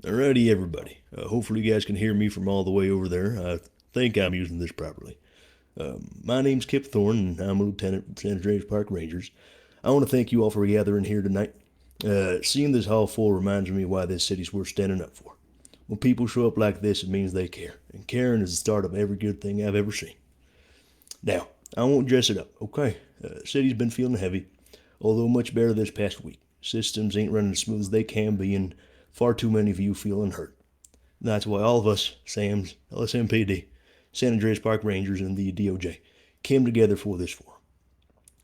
Alrighty, everybody. Hopefully, you guys can hear me from all the way over there. I think I'm using this properly. My name's Kip Thorne, and I'm a lieutenant with San Andreas Park Rangers. I want to thank you all for gathering here tonight. Seeing this hall full reminds me why this city's worth standing up for. When people show up like this, it means they care, and caring is the start of every good thing I've ever seen. Now, I won't dress it up, okay? City's been feeling heavy, although much better this past week. Systems ain't running as smooth as they can be, and far too many of you feeling hurt. That's why all of us, SAMs, LSMPD, San Andreas Park Rangers, and the DOJ, came together for this forum.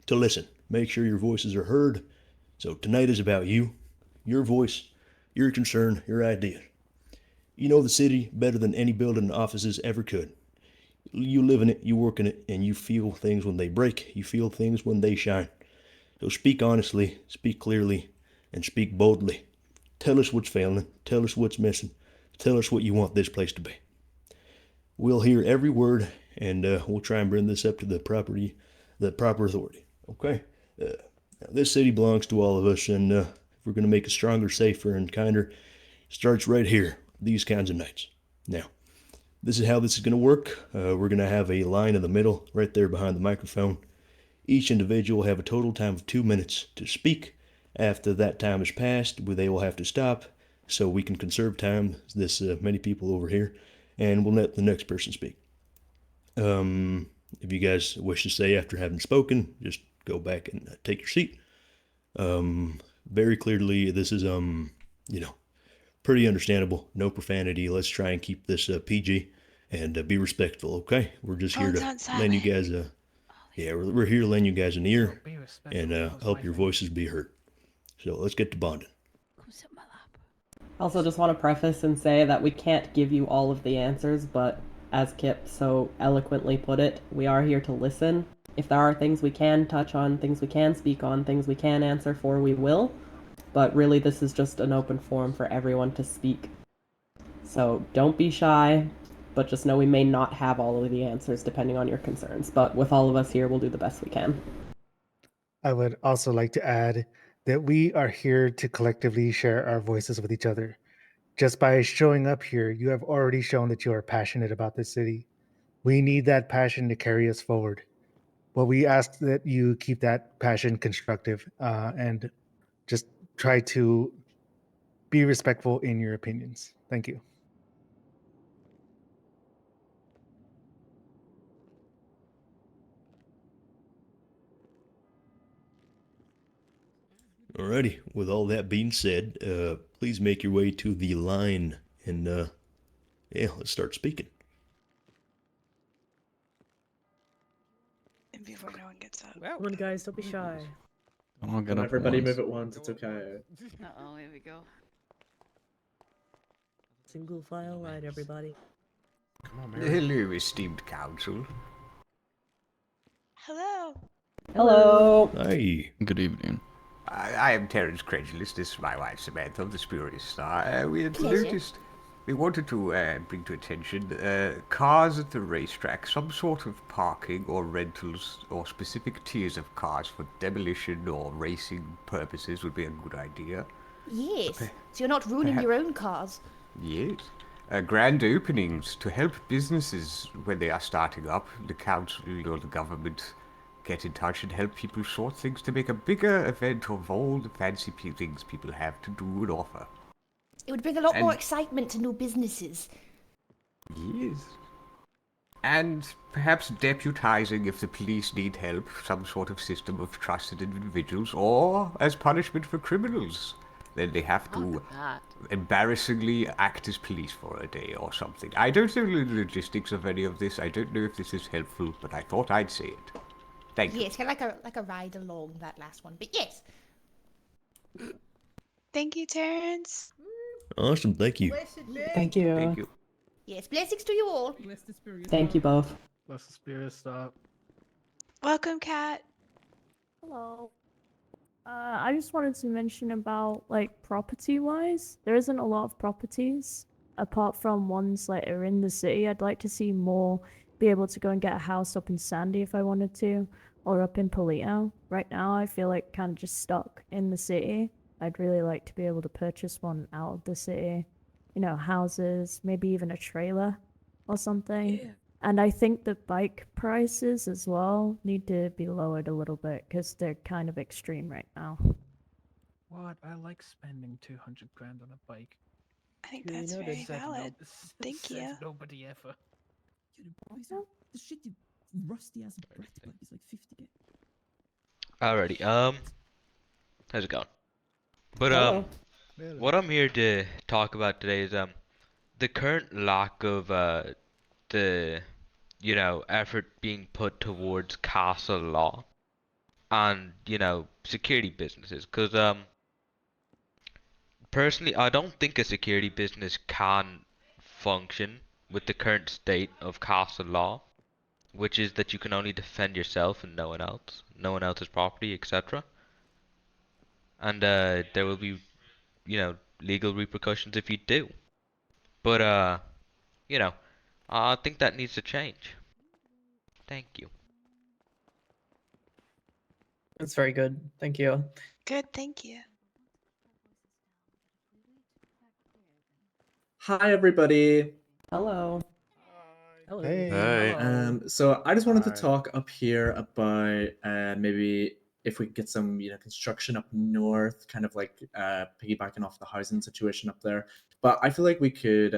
To listen, make sure your voices are heard. So tonight is about you, your voice, your concern, your ideas. You know the city better than any building and offices ever could. You live in it, you work in it, and you feel things when they break. You feel things when they shine. So speak honestly, speak clearly, and speak boldly. Tell us what's failing, tell us what's missing, tell us what you want this place to be. We'll hear every word, and we'll try and bring this up to the proper authority. Okay? This city belongs to all of us, and if we're going to make it stronger, safer, and kinder, it starts right here, these kinds of nights. Now, this is how this is going to work. We're going to have a line in the middle, right there behind the microphone. Each individual will have a total time of 2 minutes to speak. After that time is passed, they will have to stop so we can conserve time, this many people over here, and we'll let the next person speak. If you guys wish to say after having spoken, just go back and take your seat. Very clearly, this is, pretty understandable. No profanity. Let's try and keep this PG and be respectful, okay? We're just here to lend you guys a, yeah, we're here to lend you guys an ear and help your voices be heard. So let's get to bonding. I also just want to preface and say that we can't give you all of the answers, but as Kip so eloquently put it, we are here to listen. If there are things we can touch on, things we can speak on, things we can answer for, we will. But really, this is just an open forum for everyone to speak. So don't be shy, but just know we may not have all of the answers depending on your concerns. But with all of us here, we'll do the best we can. I would also like to add that we are here to collectively share our voices with each other. Just by showing up here, you have already shown that you are passionate about this city. We need that passion to carry us forward. But we ask that you keep that passion constructive and just try to be respectful in your opinions. Thank you. Alrighty, with all that being said, please make your way to the line and, yeah, let's start speaking. And before no one gets up. Come on, guys, don't be shy. Don't get up Everybody once. move at once. It's okay. Uh-oh, here we go. Single file line, everybody. Come on, Mary. Hello, esteemed council. Hello. Hello. Hi. Good evening. I am Terence Credulous. This is my wife Samantha of the Spurious Star. We had Pleasure. noticed we wanted to bring to attention cars at the racetrack, some sort of parking or rentals or specific tiers of cars for demolition or racing purposes would be a good idea. Yes, so you're not ruining your own cars. Yes. Grand openings to help businesses when they are starting up. The council or the government get in touch and help people sort things to make a bigger event of all the fancy things people have to do and offer. It would bring a lot more And- excitement to new businesses. Yes. And perhaps deputizing if the police need help, some sort of system of trusted individuals, or as punishment for criminals. Then they have to embarrassingly act as police for a day or something. I don't know the logistics of any of this. I don't know if this is helpful, but I thought I'd say it. Thank you. Yes, kind of like a ride along, that last one. But yes. Thank you, Terrence. Awesome, thank you. Thank you. Thank you. Yes, blessings to you all. Thank you both. Bless the spirit. Stop. Welcome, Kat. Hello. I just wanted to mention about, like, property-wise, there isn't a lot of properties, apart from ones that are in the city. I'd like to see more, be able to go and get a house up in Sandy if I wanted to, or up in Polito. Right now, I feel like kind of just stuck in the city. I'd really like to be able to purchase one out of the city. houses, maybe even a trailer or something. And I think the bike prices as well need to be lowered a little bit because they're kind of extreme right now. What? I like spending 200 grand on a bike. I think Duly that's noted. very Said valid. Thank said you. nobody ever. The shitty rusty ass brat bike is like 50k. Alrighty, how's it going? But Hello. what I'm here to talk about today is the current lack of the effort being put towards castle law and security businesses. Cause personally, I don't think a security business can function with the current state of castle law, which is that you can only defend yourself and no one else's property, etc. And there will be legal repercussions if you do. But you know, I think that needs to change. Thank you. That's very good. Thank you. Good, thank you. Hi, everybody. Hello. Hello. Hey. So I just wanted to Hi. talk up here about maybe if we could get some, construction up north, kind of like piggybacking off the housing situation up there. But I feel like we could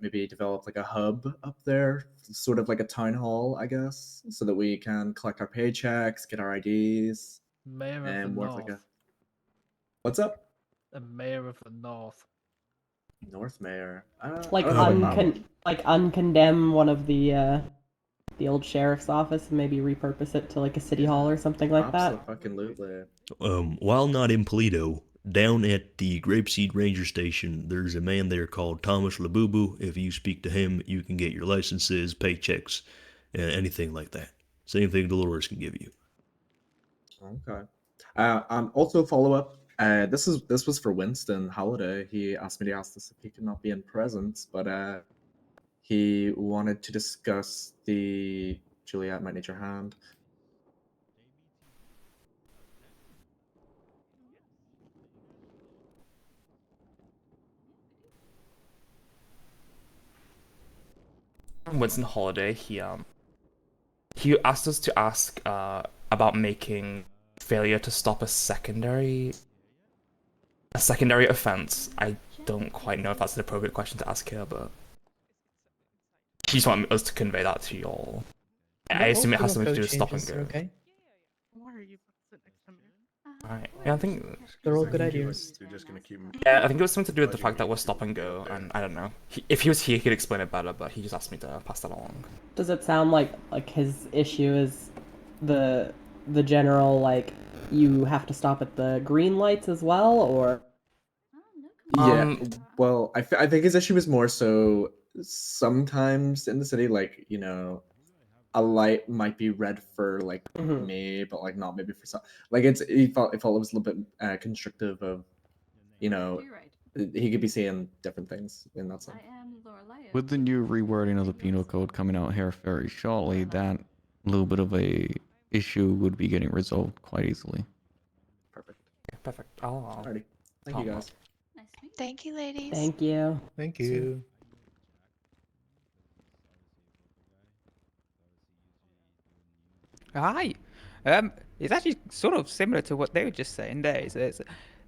maybe develop like a hub up there, sort of like a town hall, I guess, so that we can collect our paychecks, get our IDs, Mayor of the and more of like North. What's up? The Mayor of the North. North Mayor. Like I don't know about that one. uncondemn one of the old sheriff's office and maybe repurpose it to like a city hall or something like that. Absolutely. While not in Polito, down at the Grapeseed Ranger Station, there's a man there called Thomas Labubu. If you speak to him, you can get your licenses, paychecks, anything like that. Same thing Dolores can give you. Okay. Also follow up. This was for Winston Holiday. He asked me to ask this if he could not be in presence, but he wanted to discuss the Juliet might need your hand. Winston Holiday, he asked us to ask about making failure to stop a secondary offense. I don't quite know if that's an appropriate question to ask here, but he just wanted us to convey that to y'all. I assume it has something to do with stop and go. Okay. Alright, yeah, I think They're all good ideas. They're just gonna keep. yeah, I think it was something to do with the fact that we're stop and go, and I don't know. If he was here, he could explain it better, but he just asked me to pass that along. Does it sound like his issue is the general like you have to stop at the green lights as well, or? Yeah. Well, I think his issue is more so sometimes in the city, like a light might be red for like me, but like not maybe for some. Like he felt it was a little bit constrictive of, he could be seeing different things in that sense. With the new rewording of the penal code coming out here very shortly, that little bit of a issue would be getting resolved quite easily. Perfect. Yeah, perfect. Alrighty. Thank you guys. Thank you, ladies. Thank you. Thank you. Hi. It's actually sort of similar to what they were just saying there.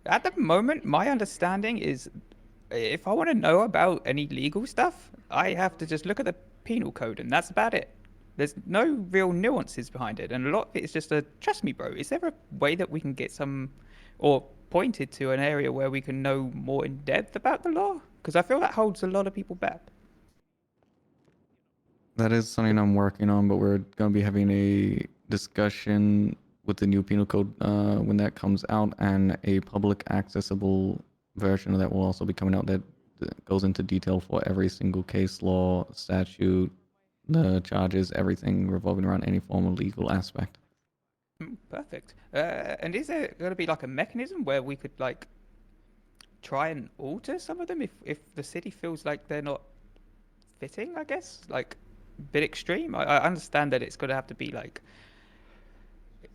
At the moment, my understanding is if I want to know about any legal stuff, I have to just look at the penal code, and that's about it. There's no real nuances behind it, and a lot of it is just trust me, bro. Is there a way that we can get some, or pointed to an area where we can know more in depth about the law? Because I feel that holds a lot of people back. That is something I'm working on, but we're going to be having a discussion with the new penal code when that comes out, and a public accessible version of that will also be coming out that goes into detail for every single case law, statute, the charges, everything revolving around any form of legal aspect. Perfect. And is there going to be like a mechanism where we could like try and alter some of them if the city feels like they're not fitting, I guess? Like a bit extreme? I understand that it's going to have to be like,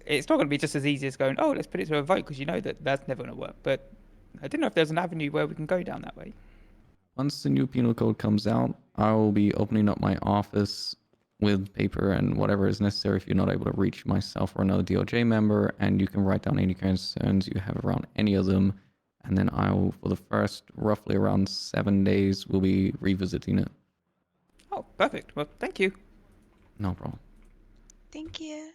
it's not going to be just as easy as going, oh, let's put it to a vote, because you know that that's never going to work. But I didn't know if there's an avenue where we can go down that way. once the new penal code comes out, I will be opening up my office with paper and whatever is necessary if you're not able to reach myself or another DOJ member, and you can write down any concerns you have around any of them. And then I will, for the first roughly around 7 days, we'll be revisiting it. Oh, perfect. Well, thank you. No problem. Thank you.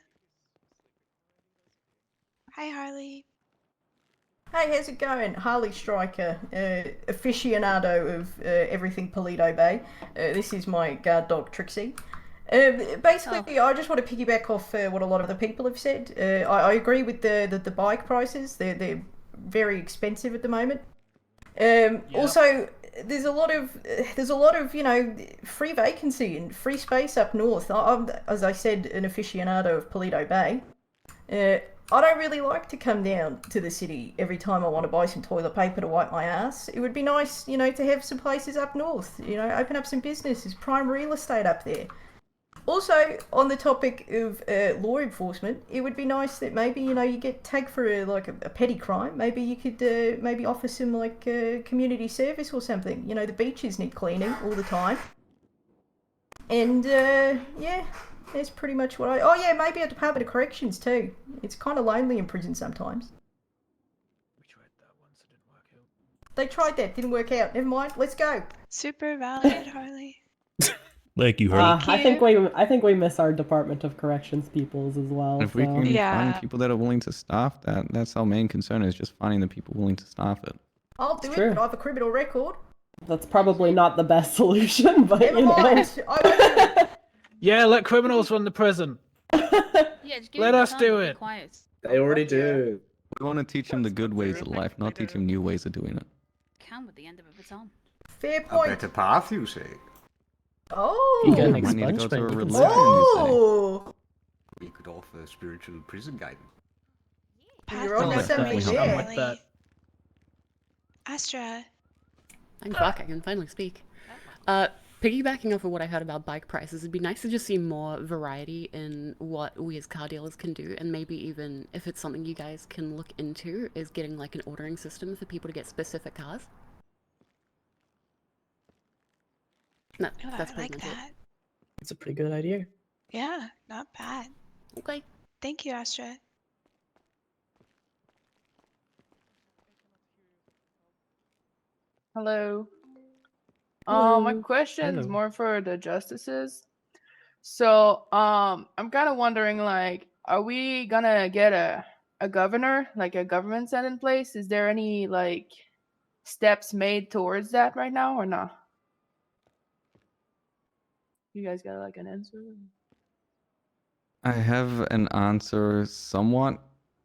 Hi, Harley. Hey, how's it going? Harley Striker, aficionado of everything Polito Bay. This is my guard dog Trixie. Basically, I just want to piggyback off what a lot of the people have said. I agree with the bike prices. They're very expensive at the moment. Also, there's a lot of free vacancy and free space up north. I'm, as I said, an aficionado of Polito Bay. I don't really like to come down to the city every time I want to buy some toilet paper to wipe my ass. It would be nice, to have some places up north, open up some businesses, prime real estate up there. Also, on the topic of law enforcement, it would be nice that maybe, you get tagged for a petty crime. Maybe you could maybe offer some community service or something. The beaches need cleaning all the time. And yeah, that's pretty much what oh yeah, maybe a Department of Corrections too. It's kind of lonely in prison sometimes. They tried that, didn't work out. Never mind, let's go. Super valid, Harley. Thank you, Harley. I think we miss our Department of Corrections peoples as well. If we so. can find people that are willing to staff that, that's our main concern, is just finding the people willing to staff it. I'll do it, True. but I have a criminal record. That's probably not the best solution, but Never mind. I will do it. Yeah, let criminals run the prison. Yeah, just give Let me us time do to be it. Quiet. They already do. We want to teach them the good ways of life, not teach them new ways of doing it. Can with the end of a baton. Fair A point. better path, you say? Oh. You get an might need to go to a expungement, you can religion, say. Oh. We could offer spiritual prison guidance. You're on to something I'm with there. that. Astra. Thank fuck, I can finally speak. Piggybacking off of what I heard about bike prices, it'd be nice to just see more variety in what we as car dealers can do, and maybe even, if it's something you guys can look into, is getting an ordering system for people to get specific cars. No, Oh, that's I pretty like much that. It's a pretty good idea. Yeah, not bad. Okay. Thank you, Astra. Hello. My Hello. question is Hello. more for the justices. So, I'm kind of wondering, are we gonna get a governor, a government set in place? Is there any steps made towards that right now or not? You guys got an answer? I have an answer somewhat.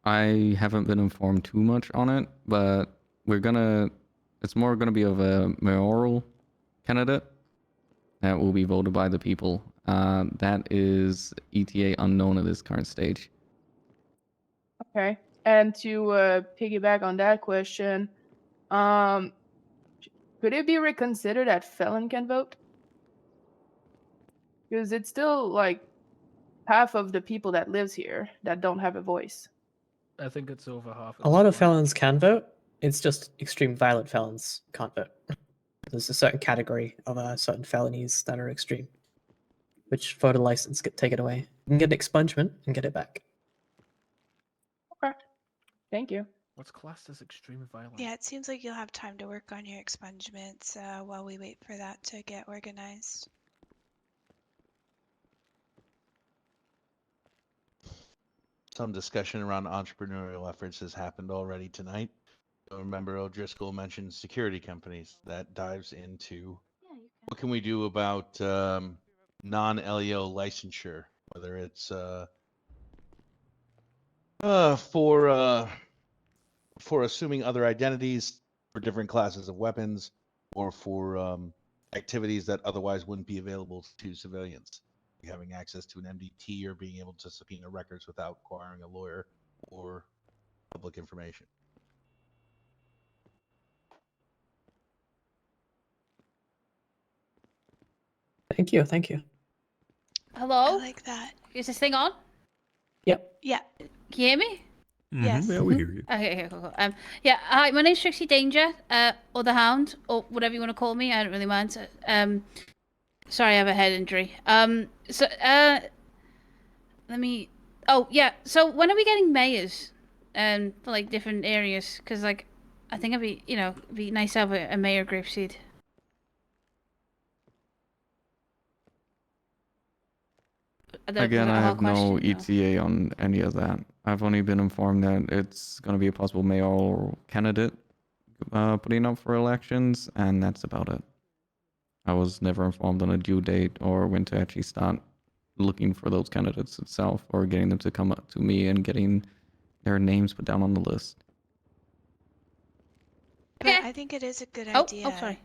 I haven't been informed too much on it, but it's more gonna be of a mayoral candidate that will be voted by the people. That is ETA unknown at this current stage. Okay. And to piggyback on that question, could it be reconsidered that felon can vote? Because it's still half of the people that lives here that don't have a voice. I think it's over half. A lot of felons can vote. It's just extreme violent felons can't vote. There's a certain category of certain felonies that are extreme, which voter license get taken away. You can get an expungement and get it back. Okay. Thank you. What's classed as extreme violence? Yeah, it seems like you'll have time to work on your expungements while we wait for that to get organized. Some discussion around entrepreneurial efforts has happened already tonight. Remember, O'Driscoll mentioned security companies. That dives into what can we do about non-LEO licensure, whether it's for assuming other identities for different classes of weapons, or for activities that otherwise wouldn't be available to civilians, having access to an MDT or being able to subpoena records without requiring a lawyer or public information. Thank you. Thank you. Hello? I like that. Is this thing on? Yep. Yeah. Can you hear me? Yes. Yeah, we hear you. Okay, cool. Yeah, hi, my name's Trixie Danger, or the Hound, or whatever you want to call me. I don't really mind. Sorry, I have a head injury. Let me. Oh, yeah. So when are we getting mayors, for like different areas? Because like, I think it'd be nice to have a mayor group seat. I don't know if Again, that's I a hard have no question, or- ETA on any of that. I've only been informed that it's going to be a possible mayoral candidate putting up for elections, and that's about it. I was never informed on a due date or when to actually start looking for those candidates itself, or getting them to come up to me and getting their names put down on the list. But I think it is a good Oh, idea. sorry.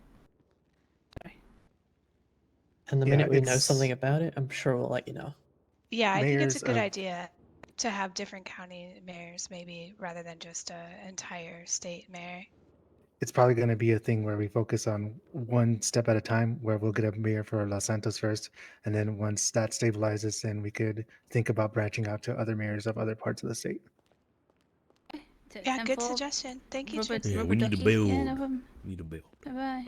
And the Yeah, minute we know it's- something about it, I'm sure we'll let you know. Yeah, I think it's a Mayors good of- idea to have different county mayors, maybe, rather than just a entire state mayor. It's probably going to be a thing where we focus on one step at a time, where we'll get a mayor for Los Santos first, and then once that stabilizes, then we could think about branching out to other mayors of other parts of the state. Yeah, good suggestion. Thank you, Trixie. Yeah, we need to Yeah, build. no problem. Need to build. Bye-bye.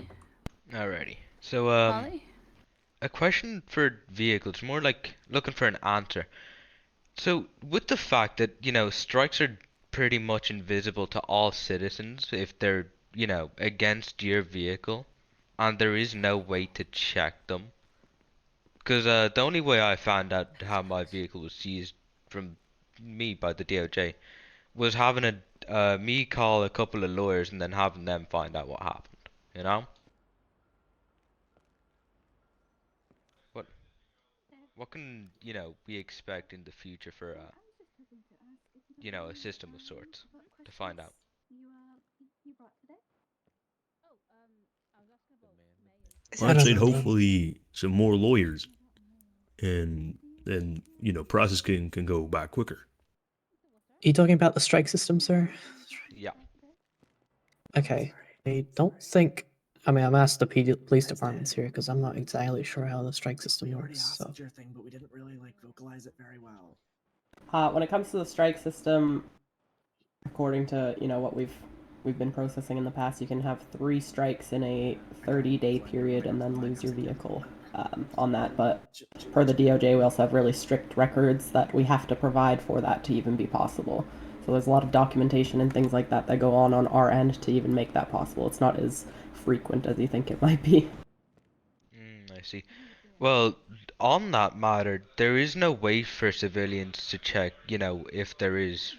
Alrighty. So, Holly? a question for vehicles, more like looking for an answer. So, with the fact that, strikes are pretty much invisible to all citizens if they're, against your vehicle, and there is no way to check them. Because the only way I found out how my vehicle was seized from me by the DOJ was having me call a couple of lawyers and then having them find out what happened, you know? What can, we expect in the future for, a system of sorts to find out? Well, I'd say hopefully some more lawyers, and then process can go by quicker. Are you talking about the strike system, sir? Yeah. Okay. I don't think. I mean, I'm asked the police departments here because I'm not entirely sure how the strike system works. So. Your thing, but we didn't really vocalize it very well. When it comes to the strike system, according to what we've been processing in the past, you can have 3 strikes in a 30-day period and then lose your vehicle on that. But per the DOJ, we also have really strict records that we have to provide for that to even be possible. So there's a lot of documentation and things like that that go on our end to even make that possible. It's not as frequent as you think it might be. I see. Well, on that matter, there is no way for civilians to check, if there is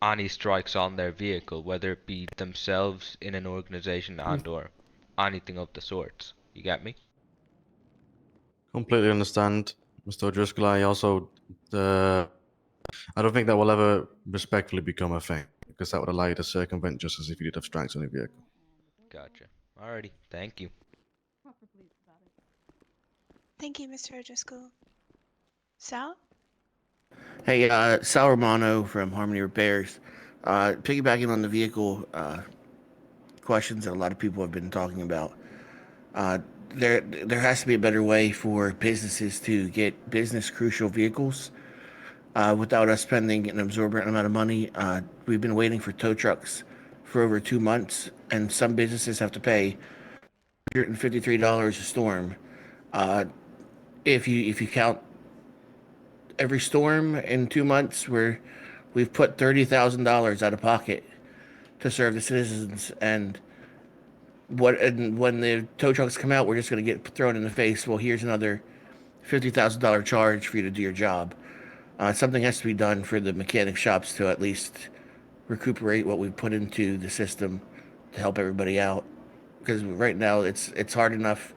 any strikes on their vehicle, whether it be themselves in an organization and or anything of the sorts. You get me? Completely understand, Mr. O'Driscoll. I also, I don't think that will ever respectfully become a thing, because that would allow you to circumvent just as if you did have strikes on your vehicle. Gotcha. Alrighty. Thank you. Thank you, Mr. O'Driscoll. Sal? Hey, Sal Romano from Harmony Repairs. Piggybacking on the vehicle questions that a lot of people have been talking about, there has to be a better way for businesses to get business crucial vehicles without us spending an absorbent amount of money. We've been waiting for tow trucks for over 2 months, and some businesses have to pay $153 a storm. If you count every storm in 2 months, we've put $30,000 out of pocket to serve the citizens, and when the tow trucks come out, we're just going to get thrown in the face. Well, here's another $50,000 charge for you to do your job. Something has to be done for the mechanic shops to at least recuperate what we've put into the system to help everybody out. Because right now it's hard enough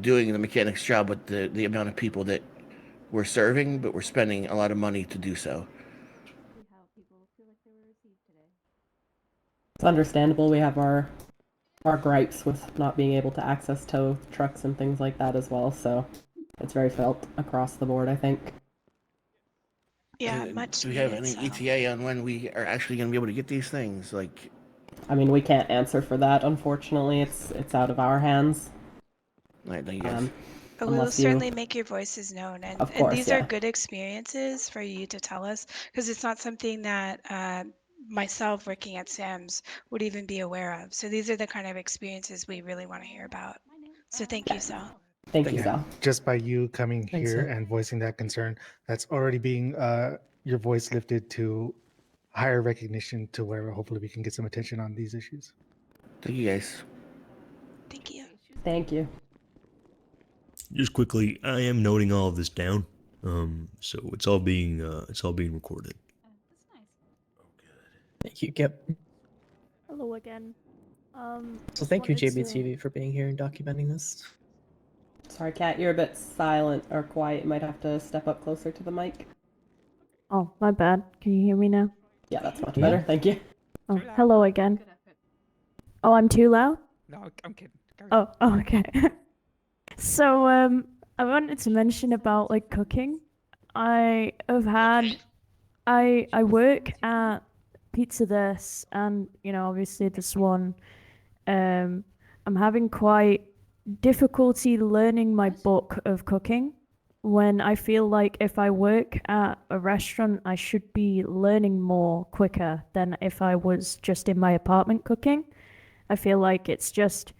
doing the mechanic's job with the amount of people that we're serving, but we're spending a lot of money to do so. It's understandable. We have our gripes with not being able to access tow trucks and things like that as well, so it's very felt across the board, I think. Yeah, much Do we have needed, any ETA on when we are actually going to be able to get these things? Like, I mean, we can't answer for that, unfortunately. It's out of our hands. Right, yes. But we will Unless certainly you... make your voices known, and, Of course, these yeah. are good experiences for you to tell us, because it's not something that myself working at Sam's would even be aware of. So these are the kind of experiences we really want to hear about. So thank you, Sal. Thank you, Yeah, Sal. just by you coming Thanks, here Sal. and voicing that concern, that's already being your voice lifted to higher recognition to where hopefully we can get some attention on these issues. Thank you guys. Thank you. Thank you. Just quickly, I am noting all of this down, so it's all being recorded. Thank you, Kip. Hello again. So just thank you, wanted to- JBTV, for being here and documenting this. Sorry, Kat, you're a bit silent or quiet. You might have to step up closer to the mic. Oh, my bad. Can you hear me now? Yeah, that's much Yeah. better. Thank you. Oh, hello again. Oh, I'm too loud? No, I'm kidding. Oh, okay. So, I wanted to mention about like cooking. I have had, I work at Pizza This, and you know, obviously this one. I'm having quite difficulty learning my book of cooking when I feel like if I work at a restaurant, I should be learning more quicker than if I was just in my apartment cooking. I feel like it's just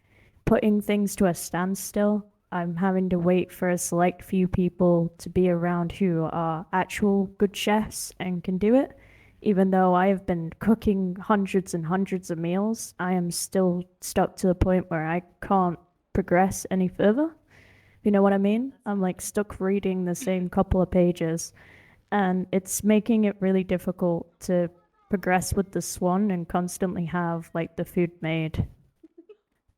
putting things to a standstill. I'm having to wait for a select few people to be around who are actual good chefs and can do it. Even though I have been cooking hundreds and hundreds of meals, I am still stuck to the point where I can't progress any further. You know what I mean? I'm like stuck reading the same couple of pages, and it's making it really difficult to progress with the Swan and constantly have like the food made.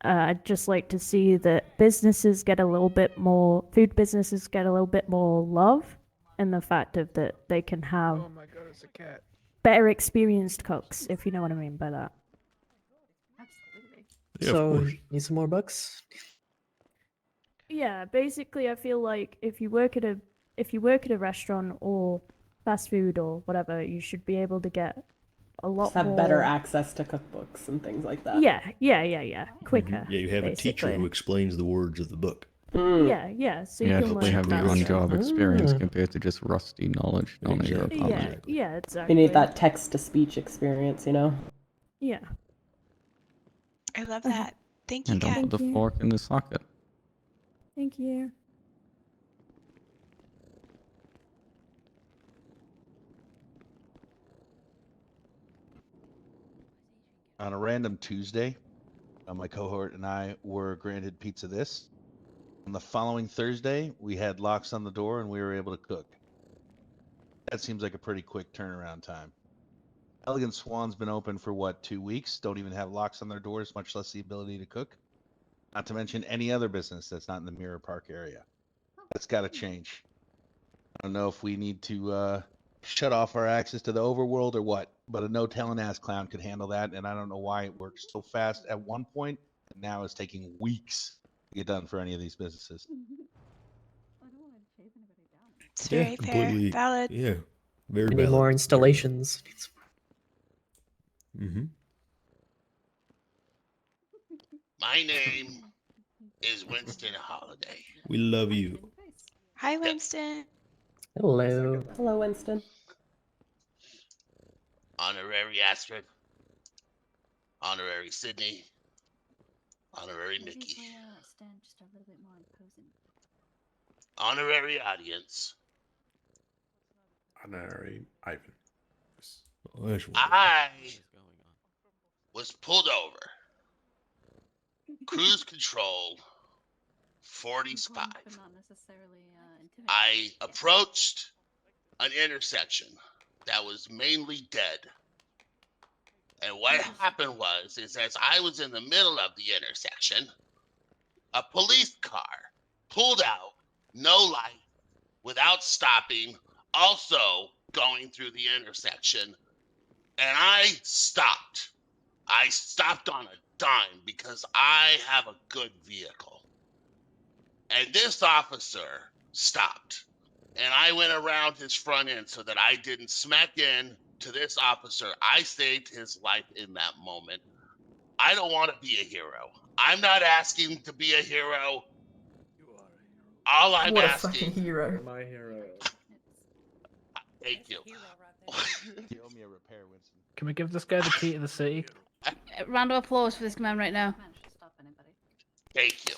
I'd just like to see that businesses get a little bit more, food businesses get a little bit more love, and the fact of that they can have Oh my god, it's a cat. better experienced cooks, if you know what I mean by that. Yeah, of So, course. need some more bucks? Yeah, basically, I feel like if you work at a restaurant or fast food or whatever, you should be able to get a lot Just have more better access to cookbooks and things like that. Yeah, quicker. Yeah, you have a teacher basically. who explains the words of the book. Yeah, so you Yeah, can hopefully learn have the faster. on-job experience Ah. compared to just rusty knowledge on your apartment. Yeah, exactly. You need that text to speech experience, you know? Yeah. I love that. Thank you, And don't Kat. put the fork in the socket. Thank you. On a random Tuesday, my cohort and I were granted Pizza This. On the following Thursday, we had locks on the door and we were able to cook. That seems like a pretty quick turnaround time. Elegant Swan's been open for what, 2 weeks? Don't even have locks on their doors, much less the ability to cook. Not to mention any other business that's not in the Mirror Park area. That's got to change. I don't know if we need to shut off our access to the overworld or what, but a no-telling ass clown could handle that, and I don't know why it worked so fast at one point, and now it's taking weeks to get done for any of these businesses. It's Yeah, very fair. completely. Valid. Yeah, very We need valid. more installations. Mm-hmm. My name is Winston Holiday. We love you. Hi, Winston. Hello. Hello, Winston. Honorary Astrid. Honorary Sydney. Honorary Mickey. Honorary audience. Honorary Ivan. Oh, that's I was pulled over. Cruise control 45. I approached an intersection that was mainly dead. And what happened was, is as I was in the middle of the intersection, a police car pulled out, no light, without stopping, also going through the intersection. And I stopped. I stopped on a dime because I have a good vehicle. And this officer stopped. And I went around his front end so that I didn't smack in to this officer. I saved his life in that moment. I don't want to be a hero. I'm not asking to be a hero. All I'm What a asking. fucking hero. My hero. Thank you. You owe me a repair, Winston. Can we give this guy the key to the city? Round of applause for this man right now. Thank you.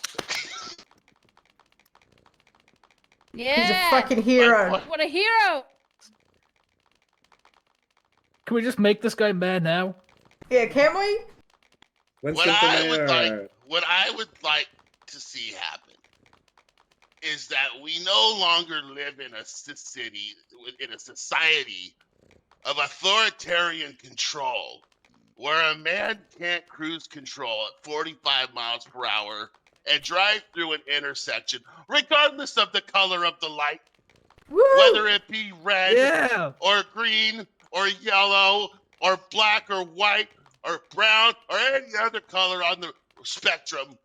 Yeah. He's a fucking hero. What a hero! Can we just make this guy mayor now? Yeah, can we? What I would like to see happen is that we no longer live in a city, in a society of authoritarian control, where a man can't cruise control at 45 miles per hour and drive through an intersection, regardless of the color of the light, whether it be red or green or yellow or black or white or brown or any other color on the spectrum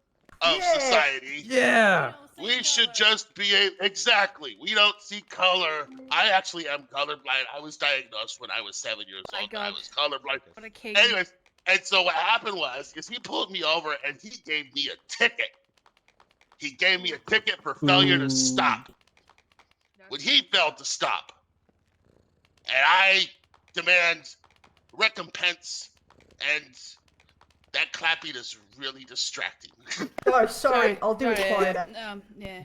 of society. Yeah. We should just be exactly. We don't see color. I actually am colorblind. I was diagnosed when I was 7 years old. I was colorblind. What a king. Anyways, and so what happened is he pulled me over and he gave me a ticket. He gave me a ticket for failure to stop. When he failed to stop. And I demand recompense, and that clapping is really distracting. Oh, sorry. I'll do it quieter. Yeah.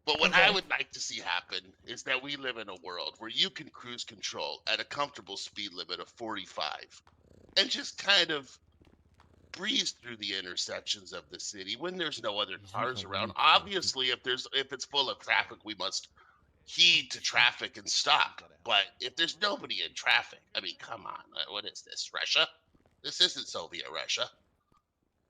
But what I would like to see happen is that we live in a world where you can cruise control at a comfortable speed limit of 45 and just kind of breeze through the intersections of the city when there's no other cars around. Obviously, if it's full of traffic, we must heed to traffic and stop. But if there's nobody in traffic, I mean, come on, what is this, Russia? This isn't Soviet Russia,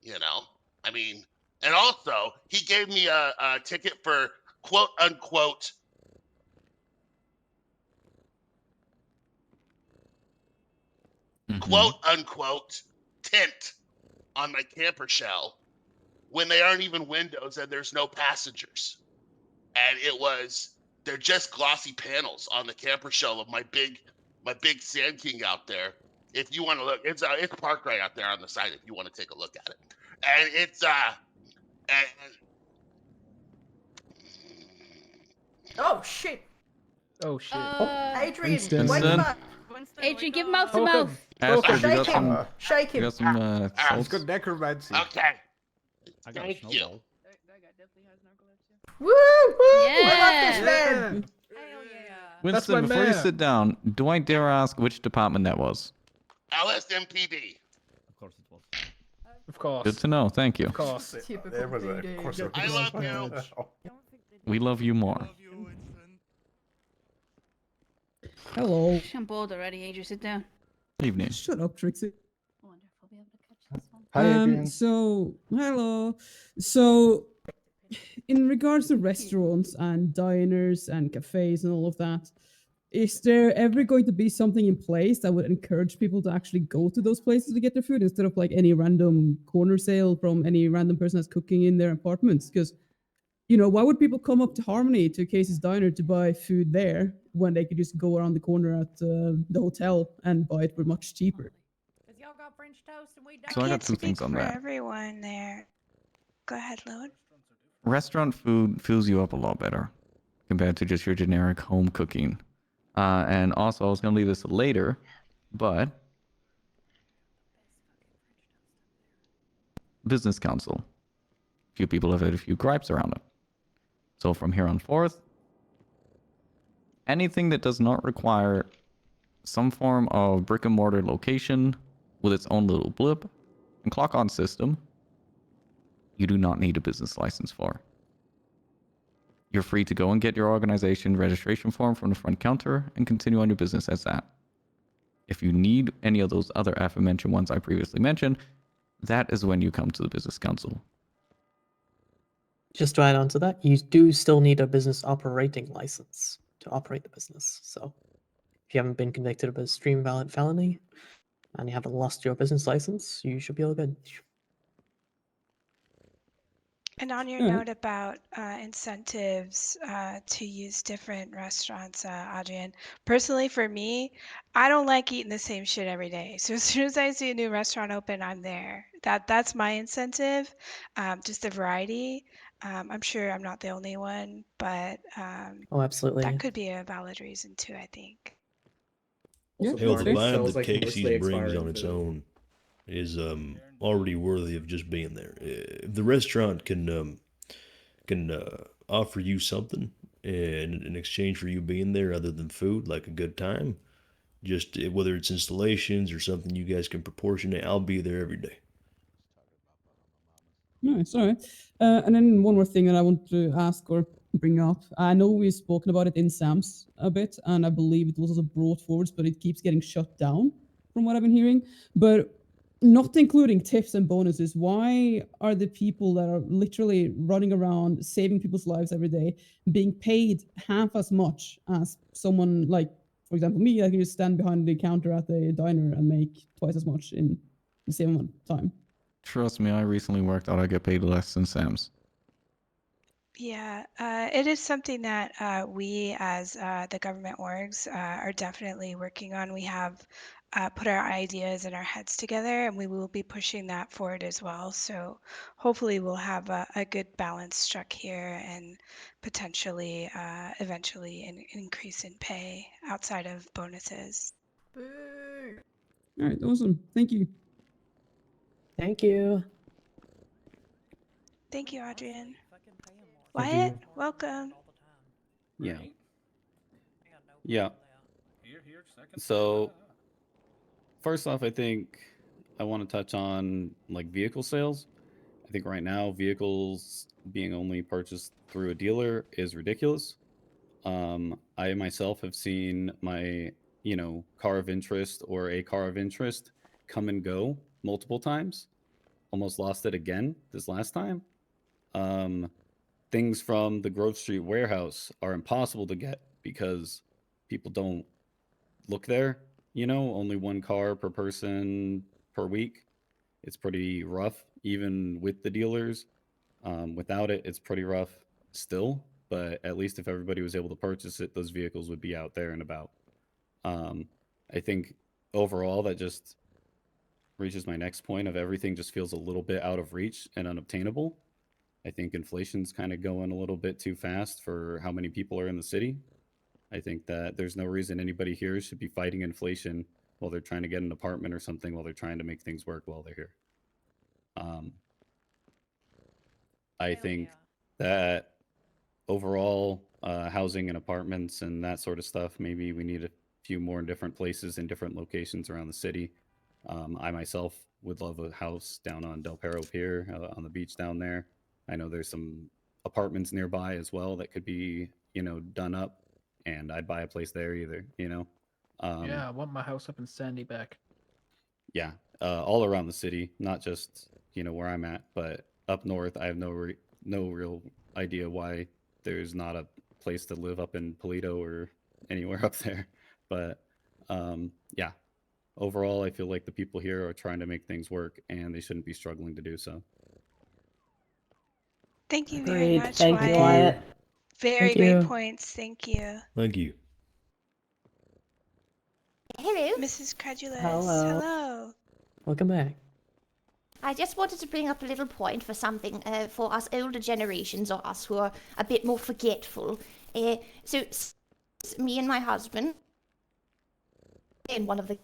you know? I mean, and also he gave me a ticket for quote unquote quote unquote tint on my camper shell when they aren't even windows and there's no passengers. And they're just glossy panels on the camper shell of my big Sand King out there. If you want to look, it's parked right out there on the side if you want to take a look at it. And it's Oh shit. Oh shit. Adrian, Winston. wake him up. Adrian, give mouth to mouth. Astrid, you got Shake him. some. Shake You him. got some salts? Good necromancy. Okay. I got Thank a you. snowball. Woo! Woo! I Yeah. love this man. Winston, before you sit down, do I dare ask which department that was? LSMPD. Of course it was. Of course. Good to know. Thank you. Of course. There was a course of I love you. We love you more. Hello. I'm bored already, Adrian. Sit down. Evening. Shut up, Trixie. Hi, Adrian. So, hello. So, in regards to restaurants and diners and cafes and all of that, is there ever going to be something in place that would encourage people to actually go to those places to get their food instead of like any random corner sale from any random person that's cooking in their apartments? Because, you know, why would people come up to Harmony to Casey's Diner to buy food there when they could just go around the corner at the hotel and buy it for much cheaper? Y'all got French toast and we don't. So I got can't two speak things on for that. everyone there. Go ahead, Lewin. Restaurant food fills you up a lot better compared to just your generic home cooking. And also, I was going to leave this later, but business council. A few people have had a few gripes around it. So from here on forth, anything that does not require some form of brick and mortar location with its own little blip and clock on system, you do not need a business license for. You're free to go and get your organization registration form from the front counter and continue on your business as that. If you need any of those other aforementioned ones I previously mentioned, that is when you come to the business council. Just to add on to that, you do still need a business operating license to operate the business. So if you haven't been convicted of a extreme violent felony and you haven't lost your business license, you should be all good. And on your note about incentives to use different restaurants, Adrian, personally for me, I don't like eating the same shit every day. So as soon as I see a new restaurant open, I'm there. That's my incentive, just the variety. I'm sure I'm not the only one, but Oh, absolutely. that could be a valid reason too, I think. Also, Hell, the Barney vibe sells, that like, Casey's mostly brings expiring on its food. own is already worthy of just being there. If the restaurant can offer you something in exchange for you being there, other than food, like a good time, just whether it's installations or something you guys can proportionate, I'll be there every day. Nice, all right. And then one more thing that I want to ask or bring up. I know we've spoken about it in Sam's a bit, and I believe it was also brought forward, but it keeps getting shut down from what I've been hearing. But not including tips and bonuses, why are the people that are literally running around saving people's lives every day being paid half as much as someone like, for example, me? I can just stand behind the counter at the diner and make twice as much in the same amount of time. Trust me, I recently worked out. I get paid less than Sam's. Yeah, it is something that we as the government orgs are definitely working on. We have put our ideas and our heads together, and we will be pushing that forward as well. So hopefully we'll have a good balance struck here and potentially eventually an increase in pay outside of bonuses. Boo! All right, awesome. Thank you. Thank you. Thank you, Adrian. Thank Wyatt, you. welcome. Yeah. Yeah. So, first off, I think I want to touch on like vehicle sales. I think right now vehicles being only purchased through a dealer is ridiculous. I myself have seen my, car of interest or a car of interest come and go multiple times. Almost lost it again this last time. Things from the Grove Street warehouse are impossible to get because people don't look there. Only one car per person per week. It's pretty rough, even with the dealers. Without it, it's pretty rough still. But at least if everybody was able to purchase it, those vehicles would be out there and about. I think overall that just reaches my next point of everything just feels a little bit out of reach and unobtainable. I think inflation's kind of going a little bit too fast for how many people are in the city. I think that there's no reason anybody here should be fighting inflation while they're trying to get an apartment or something, while they're trying to make things work while they're here. I think that overall, housing and apartments and that sort of stuff, maybe we need a few more in different places in different locations around the city. I myself would love a house down on Del Perro Pier on the beach down there. I know there's some apartments nearby as well that could be, done up, and I'd buy a place there either, Yeah, I want my house up in Sandy back. Yeah, all around the city, not just, where I'm at, but up north. I have no real idea why there's not a place to live up in Polito or anywhere up there. But yeah, overall, I feel like the people here are trying to make things work, and they shouldn't be struggling to do so. Thank you very Agreed. much, Thank you, Wyatt. Wyatt. Very Thank great you. points. Thank you. Thank you. Hello. Mrs. Credulous. Hello. Hello. Welcome back. I just wanted to bring up a little point for something for us older generations, or us who are a bit more forgetful. Me and my husband in one of the,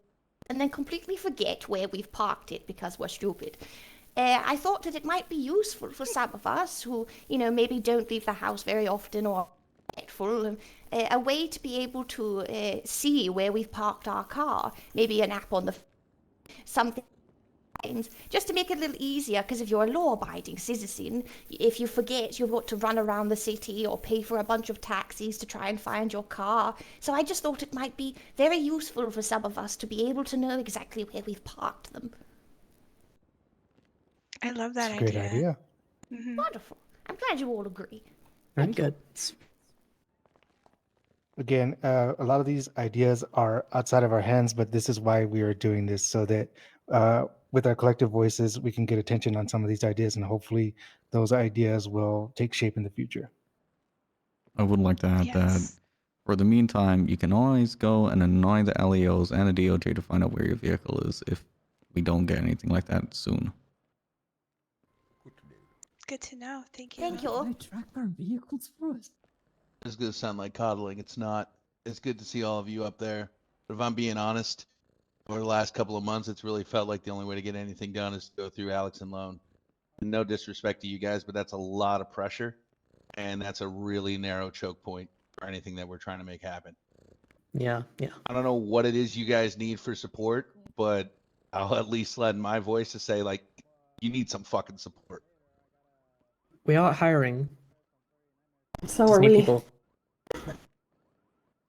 and then completely forget where we've parked it because we're stupid. I thought that it might be useful for some of us who, maybe don't leave the house very often or forgetful, a way to be able to see where we've parked our car. Maybe an app on the something. Just to make it a little easier, because if you're a law-abiding citizen, if you forget, you've got to run around the city or pay for a bunch of taxis to try and find your car. So I just thought it might be very useful for some of us to be able to know exactly where we've parked them. I love that It's a great idea. Mm-hmm. Wonderful. I'm glad you all agree. Very good. Again, a lot of these ideas are outside of our hands, but this is why we are doing this, so that with our collective voices, we can get attention on some of these ideas, and hopefully those ideas will take shape in the future. I would like to add that for the meantime, you can always go and annoy the LEOs and the DOJ to find out where your vehicle is if we don't get anything like that soon. Good to know. Thank you. Thank you. They track our vehicles for us. It's going to sound like coddling. It's not. It's good to see all of you up there. But if I'm being honest, over the last couple of months, it's really felt like the only way to get anything done is to go through Alex and Lone. And no disrespect to you guys, but that's a lot of pressure, and that's a really narrow choke point for anything that we're trying to make happen. Yeah. I don't know what it is you guys need for support, but I'll at least lend my voice to say, like, you need some fucking support. We are hiring. So Just are need we. people.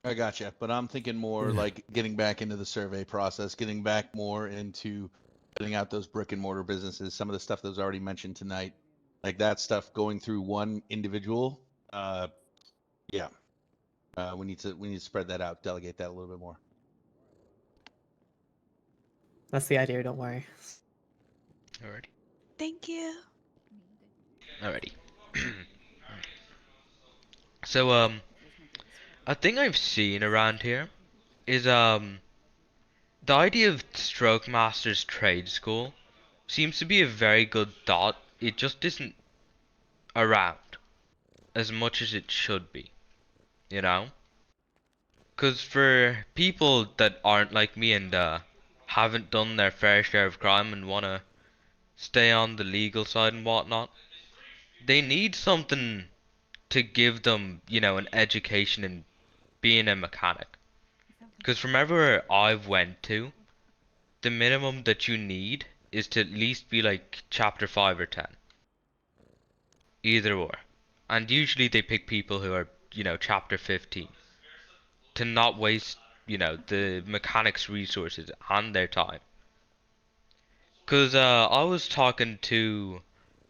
I gotcha, but I'm thinking more like getting back into the survey process, getting back more into putting out those brick and mortar businesses, some of the stuff that was already mentioned tonight, like that stuff going through one individual. Yeah, we need to spread that out, delegate that a little bit more. That's the idea. Don't worry. Alrighty. Thank you. Alrighty. So a thing I've seen around here is the idea of Stroke Masters Trade School seems to be a very good thought. It just isn't around as much as it should be, you know? 'Cause for people that aren't like me and haven't done their fair share of crime and wanna stay on the legal side and whatnot, they need something to give them, you know, an education in being a mechanic. 'Cause from everywhere I've went to, the minimum that you need is to at least be like chapter 5 or 10. Either or. And usually they pick people who are, you know, chapter 15. To not waste, you know, the mechanics' resources and their time. 'Cause I was talking to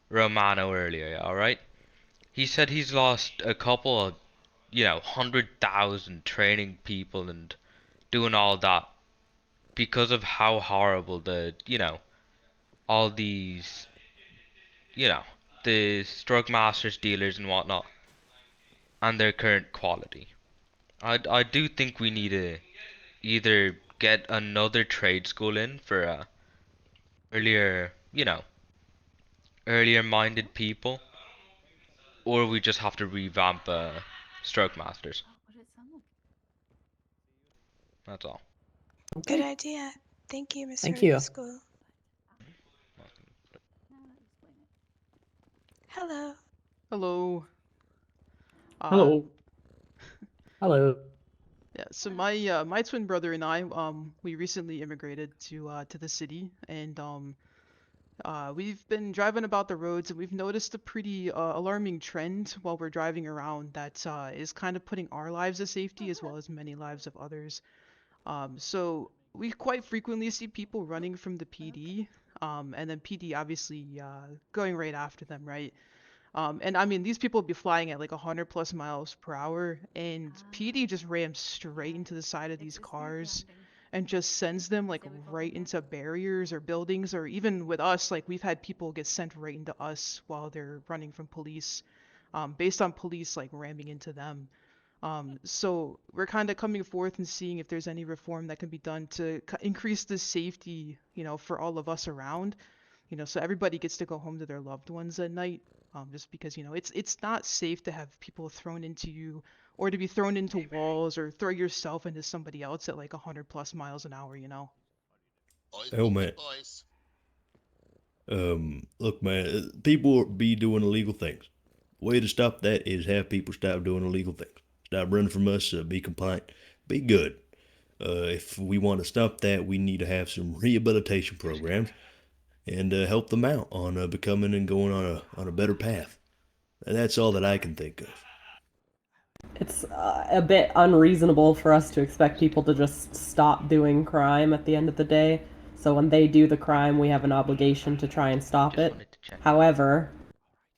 Romano earlier, alright? He said he's lost a couple of, you know, 100,000 training people and doing all that because of how horrible the, you know, all these, you know, the Stroke Masters dealers and whatnot, and their current quality. I do think we need to either get another trade school in for earlier, you know, earlier minded people, or we just have to revamp Stroke Masters. That's all. Good idea. Thank you, Mr. Thank you. School. Hello. Hello. Hello. Hello. Yeah, so my twin brother and I we recently immigrated to the city, and we've been driving about the roads, and we've noticed a pretty alarming trend while we're driving around that is kind of putting our lives at safety as well as many lives of others. So we quite frequently see people running from the PD, and then PD obviously going right after them, right? And I mean, these people be flying at like 100 plus miles per hour, and PD just rams straight into the side of these cars and just sends them like right into barriers or buildings, or even with us, like we've had people get sent right into us while they're running from police, based on police like ramming into them. So we're kind of coming forth and seeing if there's any reform that can be done to increase the safety, you know, for all of us around, you know, so everybody gets to go home to their loved ones at night. Just because, you know, it's not safe to have people thrown into you or to be thrown into walls or throw yourself into somebody else at like 100 plus miles an hour, you know. Oh man. Look, man, people be doing illegal things. Way to stop that is have people stop doing illegal things. Stop running from us. Be compliant. Be good. If we want to stop that, we need to have some rehabilitation programs and help them out on becoming and going on a better path. And that's all that I can think of. It's a bit unreasonable for us to expect people to just stop doing crime at the end of the day. So when they do the crime, we have an obligation to try and stop it. However,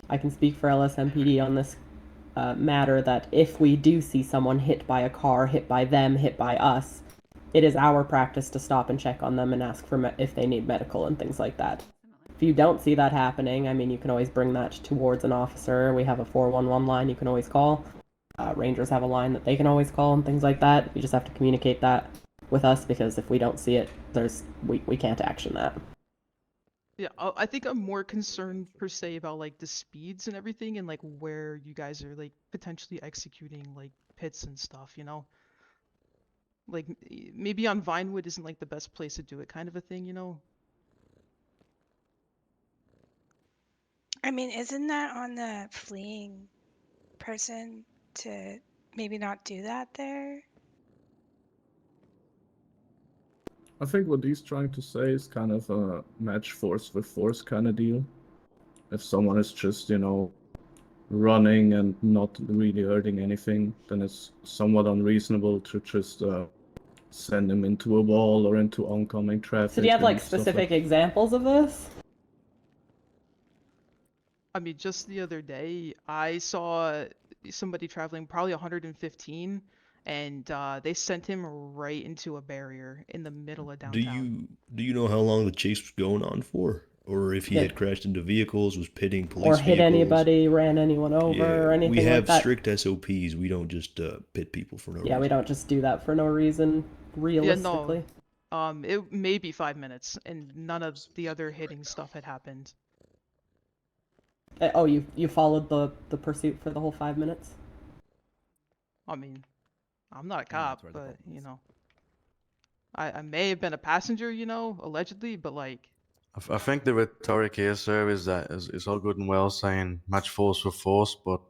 I can speak for LSMPD on this matter that if we do see someone hit by a car, hit by them, hit by us, it is our practice to stop and check on them and ask for if they need medical and things like that. If you don't see that happening, I mean, you can always bring that towards an officer. We have a 411 line you can always call. Rangers have a line that they can always call and things like that. You just have to communicate that with us, because if we don't see it, we can't action that. Yeah, I think I'm more concerned per se about like the speeds and everything, and like where you guys are like potentially executing like pits and stuff, you know. like maybe on Vinewood isn't like the best place to do it, kind of a thing, you know? I mean, isn't that on the fleeing person to maybe not do that there? I think what he's trying to say is kind of a match force with force kind of deal. If someone is just, running and not really hurting anything, then it's somewhat unreasonable to just send them into a wall or into oncoming traffic. So do you have like and stuff specific examples of this? I mean, just the other day, I saw somebody traveling probably 115, and they sent him right into a barrier in the middle of downtown. Do you know how long the chase was going on for, or if he Yeah. had crashed into vehicles, was pitting police Or hit vehicles? anybody, ran anyone over, Yeah, or anything we have like that? strict SOPs. We don't just pit people for no Yeah, reason. we don't just do that for no reason, realistically. Yeah, no. It may be 5 minutes, and none of the other hitting stuff had happened. Oh, you followed the pursuit for the whole 5 minutes? I mean, I'm not a cop, but I may have been a passenger, allegedly, but like. I think the rhetoric here, sir, is that it's all good and well saying match force with force, but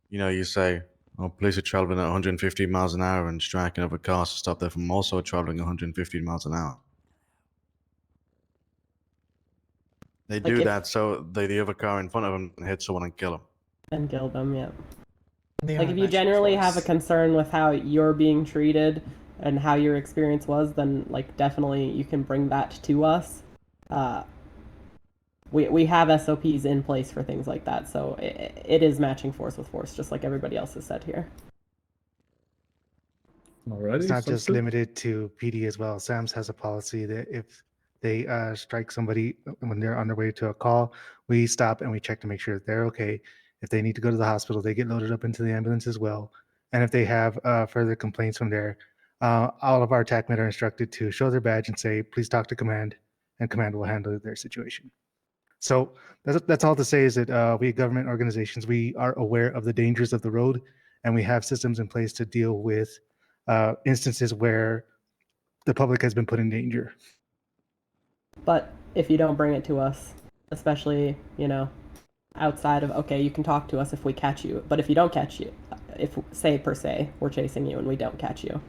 you say, oh, police are traveling at 150 miles an hour and striking other cars to stop them from also traveling 150 miles an hour. They do that so the other car in front of them can hit someone and kill them. And kill them, yeah. They Like are if you match generally have a force. concern with how you're being treated and how your experience was, then like definitely you can bring that to us. We have SOPs in place for things like that, so it is matching force with force, just like everybody else has said here. Alrighty, It's not sounds just good. limited to PD as well. Sam's has a policy that if they strike somebody when they're on their way to a call, we stop and we check to make sure that they're okay. If they need to go to the hospital, they get loaded up into the ambulance as well. And if they have further complaints from there, all of our TACmen are instructed to show their badge and say, please talk to command, and command will handle their situation. So that's all to say is that we government organizations, we are aware of the dangers of the road, and we have systems in place to deal with instances where the public has been put in danger. But if you don't bring it to us, especially, outside of, okay, you can talk to us if we catch you, but if you don't catch you, if, say, per se, we're chasing you and we don't catch you,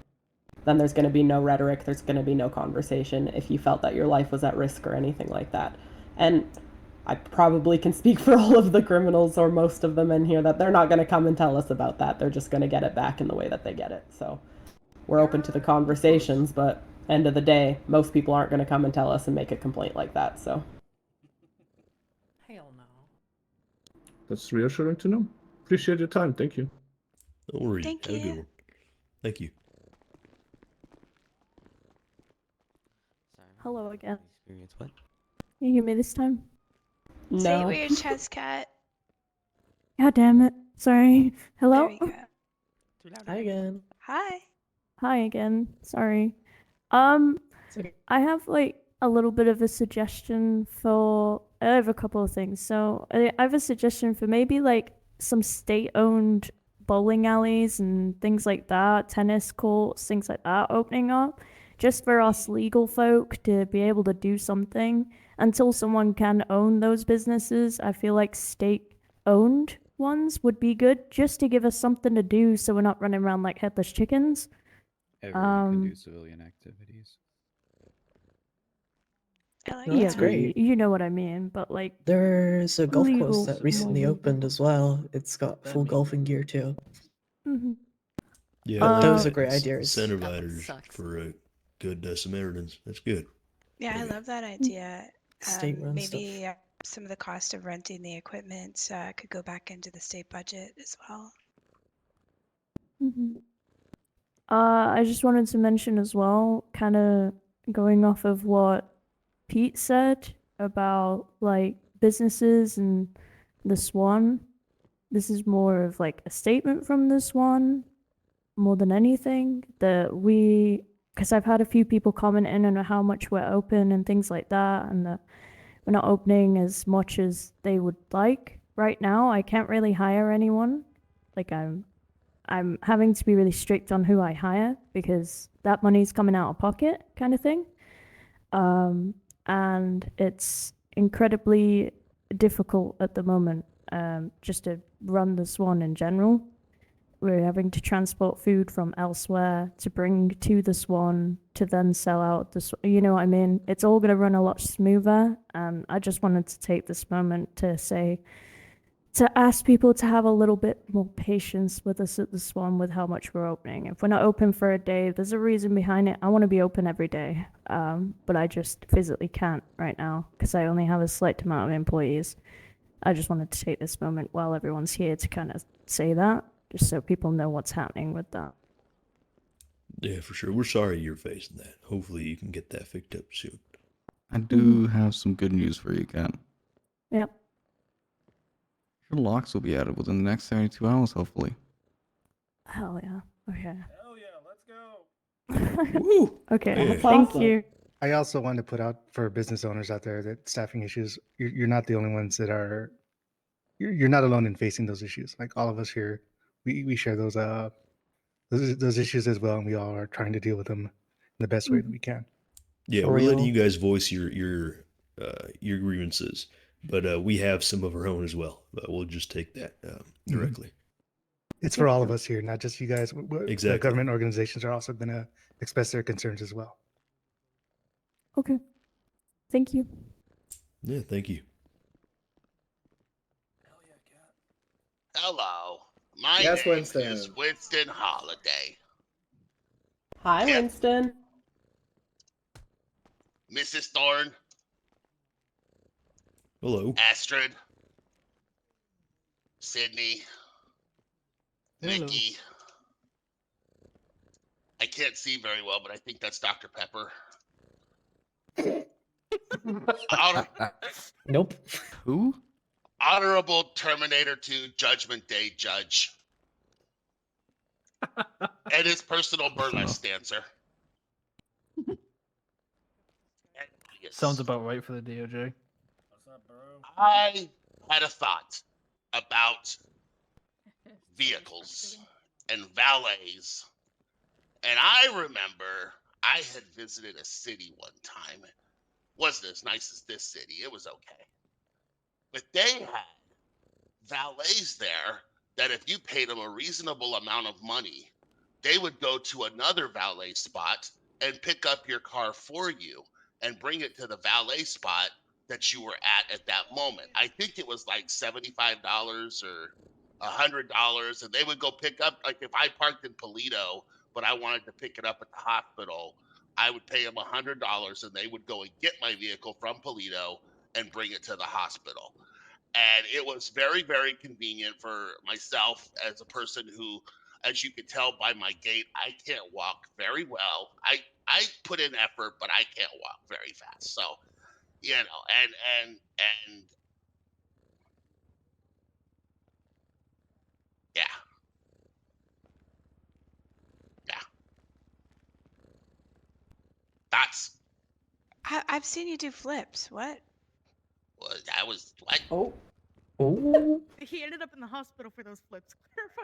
then there's going to be no rhetoric, there's going to be no conversation if you felt that your life was at risk or anything like that. And I probably can speak for all of the criminals or most of them in here that they're not going to come and tell us about that. They're just going to get it back in the way that they get it. So we're open to the conversations, but end of the day, most people aren't going to come and tell us and make a complaint like that. So Hell no. That's reassuring to know. Appreciate your time. Thank you. Don't worry. Thank Have a you. good one. Thank you. Hello again. Experience what? You hear me this time? Say it no. with your chest cut. God damn it. Sorry. Hello? There we go. Hi again. Hi. Hi again. Sorry. I have like a little bit of a suggestion for. I have a couple of things. So I have a suggestion for maybe like some state-owned bowling alleys and things like that, tennis courts, things like that opening up, just for us legal folk to be able to do something until someone can own those businesses. I feel like state-owned ones would be good, just to give us something to do, so we're not running around like headless chickens. Everyone can do civilian activities. I like No, that's that. great. You know what I mean, but like There's a golf course legal that recently small- opened as well. It's got full golfing gear too. Mhm. Yeah, Those are great ideas. Incentivizers for good Samaritans. That's good. Yeah, I love that idea. State-run Maybe some of the cost of renting the equipment could go back into the state budget as well. Mhm. I just wanted to mention as well, kind of going off of what Pete said about like businesses and the Swan. This is more of like a statement from the Swan more than anything, that because I've had a few people comment in on how much we're open and things like that, and that we're not opening as much as they would like right now. I can't really hire anyone. Like I'm having to be really strict on who I hire because that money's coming out of pocket, kind of thing. And it's incredibly difficult at the moment, just to run the Swan in general. We're having to transport food from elsewhere to bring to the Swan to then sell out the Swan. You know what I mean? It's all going to run a lot smoother. And I just wanted to take this moment to say, to ask people to have a little bit more patience with us at the Swan with how much we're opening. If we're not open for a day, there's a reason behind it. I want to be open every day, but I just physically can't right now because I only have a slight amount of employees. I just wanted to take this moment while everyone's here to kind of say that, just so people know what's happening with that. Yeah, for sure. We're sorry you're facing that. Hopefully you can get that fixed up soon. I do have some good news for you, Kat. Yep. Your locks will be added within the next 72 hours, hopefully. Hell yeah. Okay. Hell yeah, let's go. Woo! Okay. Yeah. Thank you. I also want to put out for business owners out there that staffing issues, you're not the only ones that are, you're not alone in facing those issues. Like all of us here, we share those issues as well, and we all are trying to deal with them in the best way that we can. Yeah, For we're letting real. you guys voice your grievances, but we have some of our own as well. We'll just take that directly. It's for all of us here, not just you guys. Exactly. Government organizations are also going to express their concerns as well. Okay. Thank you. Yeah, thank you. Hello. My Yes, name Winston. is Winston Holiday. Hi, Kip. Winston. Mrs. Thorne, Hello. Astrid, Sydney, Mickey. I can't see very well, but I think that's Dr. Pepper. Nope. Who? Honorable Terminator 2 Judgment Day Judge. And his personal burlesque dancer. Sounds about right for the DOJ. I had a thought about vehicles and valets. And I remember I had visited a city one time. It wasn't as nice as this city. It was okay. But they had valets there that if you paid them a reasonable amount of money, they would go to another valet spot and pick up your car for you and bring it to the valet spot that you were at that moment. I think it was like $75 or $100, and they would go pick up, like if I parked in Polito, but I wanted to pick it up at the hospital, I would pay them $100 and they would go and get my vehicle from Polito and bring it to the hospital. And it was very, very convenient for myself as a person who, as you can tell by my gait, I can't walk very well. I put in effort, but I can't walk very fast. So, you know, and yeah. Yeah. That's I've seen you do flips. What? I was what? Oh. Oh. He ended up in the hospital for those flips.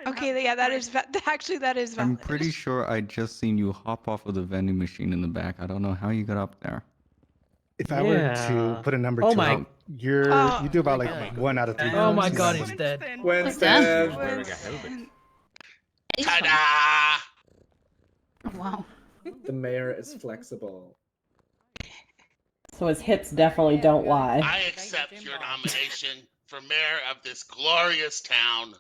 Okay, yeah, that is actually that is valid. I'm pretty sure I just seen you hop off of the vending machine in the back. I don't know how you got up there. If I were to put a number to it, you do about like 1 out of 3. Oh my god, he's dead. Winston. Ta-da! Wow. The mayor is flexible. So his hips definitely don't lie. I accept your nomination for mayor of this glorious town.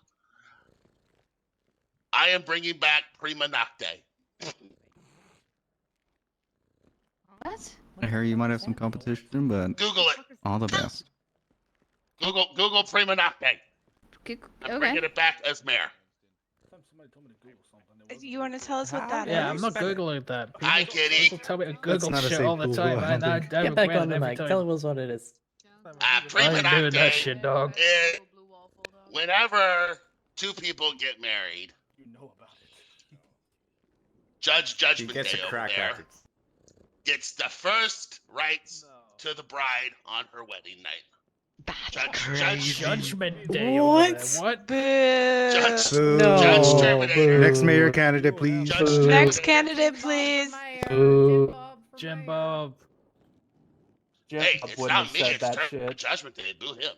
I am bringing back Prima Nocte. What? I hear you might have some competition, but Google it. all the best. Google Prima Nocte. I'm bringing it back as mayor. You want to tell us what that is? Yeah, I'm not googling that. Hi, kitty. People tell me to Google not a shit safe all the Google, time. I don't think. I Get back regret on it the every mic. time. Tell us what it is. Prima I ain't doing that Nocte shit, dog. is whenever two people get married, Judge Judgment gets Day a over crack there at it. gets the first rights to the bride on her wedding night. Judgment Day over there. What? Judge, Boo. Judge Boo. Terminator. Next mayor candidate, please. Judge Boo. Next Terminator. candidate, please. Jim Bob. Jim Hey, Bob it's wouldn't not have me. said It's that shit. Judgment Day. Boo him.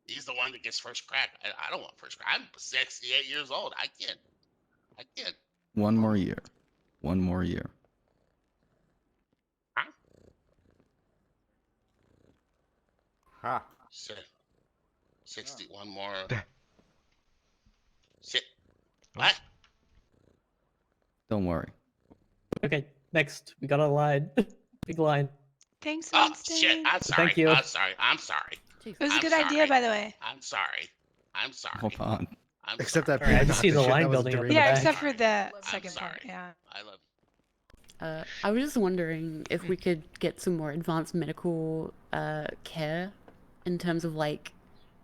He's the one that gets first crack. I don't want first crack. I'm 68 years old. I can't. One more year. One more year. Ha. 61 more. Sit. What? Don't worry. Okay, next we got a line. Big line. Thanks, Oh Winston. shit! I'm sorry. Thank you. I'm sorry. It was a I'm good sorry. idea, by the way. I'm sorry. Hold on. I'm Except sorry. that Alright, I part just about see the shit, line that was building up in during the Yeah, back. except for the I'm second part. sorry. Yeah. I love. I was just wondering if we could get some more advanced medical care in terms of like